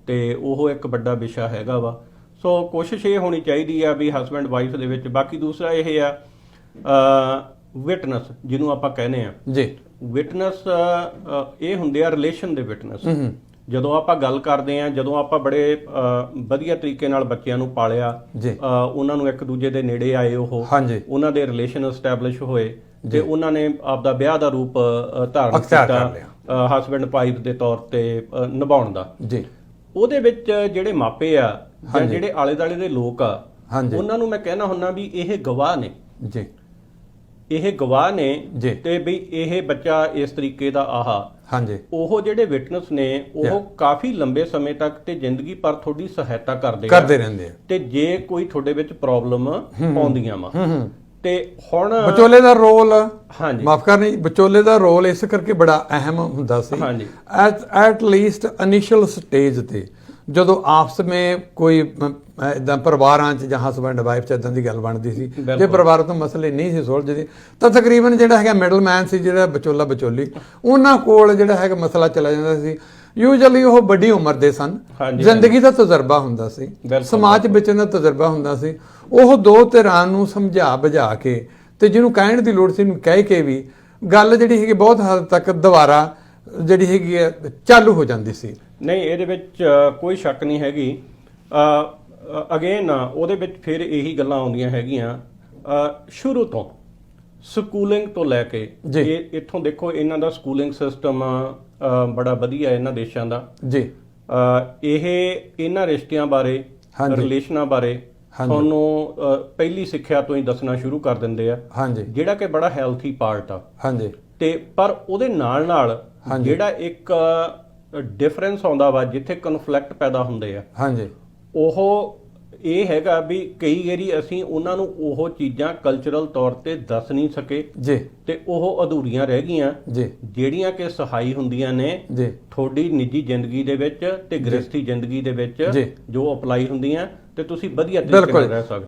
ਤੇ ਉਹ ਇੱਕ ਵੱਡਾ ਵਿਸ਼ਾ ਹੈਗਾ ਵਾ। ਸੋ ਕੋਸ਼ਿਸ਼ ਇਹ ਹੋਣੀ ਚਾਹੀਦੀ ਆ ਵੀ ਹਸਬੈਂਡ ਵਾਈਫ ਦੇ ਵਿੱਚ। ਬਾਕੀ ਦੂਸਰਾ ਇਹ ਆ ਵਿਟਨੈਸ ਜਿਹਨੂੰ ਆਪਾਂ ਕਹਿੰਦੇ ਆ ਵਿਟਨੈਸ, ਇਹ ਹੁੰਦੇ ਆ ਰਿਲੇਸ਼ਨ ਦੇ ਵਿਟਨੈਸ। ਜਦੋਂ ਆਪਾਂ ਗੱਲ ਕਰਦੇ ਆ, ਜਦੋਂ ਆਪਾਂ ਬੜੇ ਵਧੀਆ ਤਰੀਕੇ ਨਾਲ ਬੱਚਿਆਂ ਨੂੰ ਪਾਲਿਆ, ਉਹਨਾਂ ਨੂੰ ਇੱਕ ਦੂਜੇ ਦੇ ਨੇੜੇ ਆਏ, ਉਹ ਉਹਨਾਂ ਦੇ ਰਿਲੇਸ਼ਨ ਐਸਟੈਬਲਿਸ਼ ਹੋਏ ਤੇ ਉਹਨਾਂ ਨੇ ਆਪਦਾ ਵਿਆਹ ਦਾ ਰੂਪ ਧਾਰਨ ਕੀਤਾ ਹਸਬੈਂਡ ਵਾਈਫ ਦੇ ਤੌਰ ਤੇ ਨਿਭਾਉਣ ਦਾ, ਉਹਦੇ ਵਿੱਚ ਜਿਹੜੇ ਮਾਪੇ ਆ ਜਾਂ ਜਿਹੜੇ ਆਲੇ ਦੁਆਲੇ ਦੇ ਲੋਕ ਆ ਉਹਨਾਂ ਨੂੰ ਮੈਂ ਕਹਿਣਾ ਹੁੰਦਾ ਵੀ ਇਹ ਗਵਾਹ ਨੇ, ਇਹ ਗਵਾਹ ਨੇ ਤੇ ਵੀ ਇਹ ਬੱਚਾ ਇਸ ਤਰੀਕੇ ਦਾ ਉਹ ਜਿਹੜੇ ਵਿਟਨੈਸ ਨੇ ਉਹ ਕਾਫੀ ਲੰਬੇ ਸਮੇਂ ਤੱਕ ਤੇ ਜ਼ਿੰਦਗੀ ਭਰ ਤੁਹਾਡੀ ਸਹਾਇਤਾ ਕਰਦੇ ਰਹਿੰਦੇ ਆ ਤੇ ਜੇ ਕੋਈ ਤੁਹਾਡੇ ਵਿੱਚ ਪ੍ਰੋਬਲਮ ਆਉਂਦੀਆਂ ਵਾ ਤੇ ਹੁਣ ਵਿਚੋਲੇ ਦਾ ਰੋਲ, ਮਾਫ ਕਰਨੀ, ਵਿਚੋਲੇ ਦਾ ਰੋਲ ਇਸ ਕਰਕੇ ਬੜਾ ਅਹਿਮ ਹੁੰਦਾ ਸੀ ਐਟ ਲੀਸਟ ਇਨੀਸ਼ੀਅਲ ਸਟੇਜ ਤੇ, ਜਦੋਂ ਆਪਸ ਵਿੱਚ ਕੋਈ ਇਦਾਂ ਪਰਿਵਾਰਾਂ 'ਚ ਜਾਂ ਹਸਬੈਂਡ ਵਾਈਫ 'ਚ ਇਦਾਂ ਦੀ ਗੱਲ ਬਣਦੀ ਸੀ, ਜੇ ਪਰਿਵਾਰ ਤੋਂ ਮਸਲੇ ਨਹੀਂ ਸੀ ਸੁਲਝਦੇ ਤਾਂ ਤਕਰੀਬਨ ਜਿਹੜਾ ਹੈਗਾ ਮਿਡਲਮੈਨ ਸੀ, ਜਿਹੜਾ ਵਿਚੋਲਾ ਵਿਚੋਲੀ, ਉਹਨਾਂ ਕੋਲ ਜਿਹੜਾ ਹੈਗਾ ਮਸਲਾ ਚਲਾ ਜਾਂਦਾ ਸੀ। ਯੂਜੂਅਲੀ ਉਹ ਵੱਡੀ ਉਮਰ ਦੇ ਸਨ, ਜ਼ਿੰਦਗੀ ਦਾ ਤਜਰਬਾ ਹੁੰਦਾ ਸੀ, ਸਮਾਜ ਵਿੱਚ ਦਾ ਤਜਰਬਾ ਹੁੰਦਾ ਸੀ। ਉਹ ਦੋ ਧਿਰਾਂ ਨੂੰ ਸਮਝਾ ਬੁਝਾ ਕੇ ਤੇ ਜਿਹਨੂੰ ਕਹਿਣ ਦੀ ਲੋੜ ਸੀ ਉਹਨੂੰ ਕਹਿ ਕੇ ਵੀ ਗੱਲ ਜਿਹੜੀ ਹੈਗੀ ਬਹੁਤ ਹੱਦ ਤੱਕ ਦੁਬਾਰਾ ਜਿਹੜੀ ਹੈਗੀ ਹੈ ਚਾਲੂ ਹੋ ਜਾਂਦੀ ਸੀ। ਨਹੀਂ, ਇਹਦੇ ਵਿੱਚ ਕੋਈ ਸ਼ੱਕ ਨਹੀਂ ਹੈਗੀ। ਅਗੇਨ ਉਹਦੇ ਵਿੱਚ ਫਿਰ ਇਹੀ ਗੱਲਾਂ ਆਉਂਦੀਆਂ ਹੈਗੀਆਂ ਸ਼ੁਰੂ ਤੋਂ, ਸਕੂਲਿੰਗ ਤੋਂ ਲੈ ਕੇ। ਇੱਥੋਂ ਦੇਖੋ ਇਹਨਾਂ ਦਾ ਸਕੂਲਿੰਗ ਸਿਸਟਮ ਬੜਾ ਵਧੀਆ ਇਹਨਾਂ ਦੇਸ਼ਾਂ ਦਾ ਇਹ ਇਹਨਾਂ ਰਿਸ਼ਤਿਆਂ ਬਾਰੇ, ਰਿਲੇਸ਼ਨਾਂ ਬਾਰੇ ਤੁਹਾਨੂੰ ਪਹਿਲੀ ਸਿੱਖਿਆ ਤੋਂ ਹੀ ਦੱਸਣਾ ਸ਼ੁਰੂ ਕਰ ਦਿੰਦੇ ਆ, ਜਿਹੜਾ ਕਿ ਬੜਾ ਹੈਲਥੀ ਪਾਰਟ ਆ। ਤੇ ਪਰ ਉਹਦੇ ਨਾਲ ਨਾਲ ਜਿਹੜਾ ਇੱਕ ਡਿਫਰੈਂਸ ਆਉਂਦਾ ਵਾ, ਜਿੱਥੇ ਕਨਫਲਿਕਟ ਪੈਦਾ ਹੁੰਦੇ ਆ, ਉਹ ਇਹ ਹੈਗਾ ਵੀ ਕਈ ਵਾਰੀ ਅਸੀਂ ਉਹਨਾਂ ਨੂੰ ਉਹ ਚੀਜ਼ਾਂ ਕਲਚਰਲ ਤੌਰ ਤੇ ਦੱਸ ਨਹੀਂ ਸਕੇ ਤੇ ਉਹ ਅਧੂਰੀਆਂ ਰਹਿ ਗਈਆਂ, ਜਿਹੜੀਆਂ ਕਿ ਸਹਾਈ ਹੁੰਦੀਆਂ ਨੇ ਤੁਹਾਡੀ ਨਿੱਜੀ ਜ਼ਿੰਦਗੀ ਦੇ ਵਿੱਚ ਤੇ ਗ੍ਰਸਤੀ ਜ਼ਿੰਦਗੀ ਦੇ ਵਿੱਚ ਜੋ ਅਪਲਾਈ ਹੁੰਦੀਆਂ ਤੇ ਤੁਸੀਂ ਵਧੀਆ ਤਰੀਕੇ ਨਾਲ ਰਹਿ ਸਕਦੇ।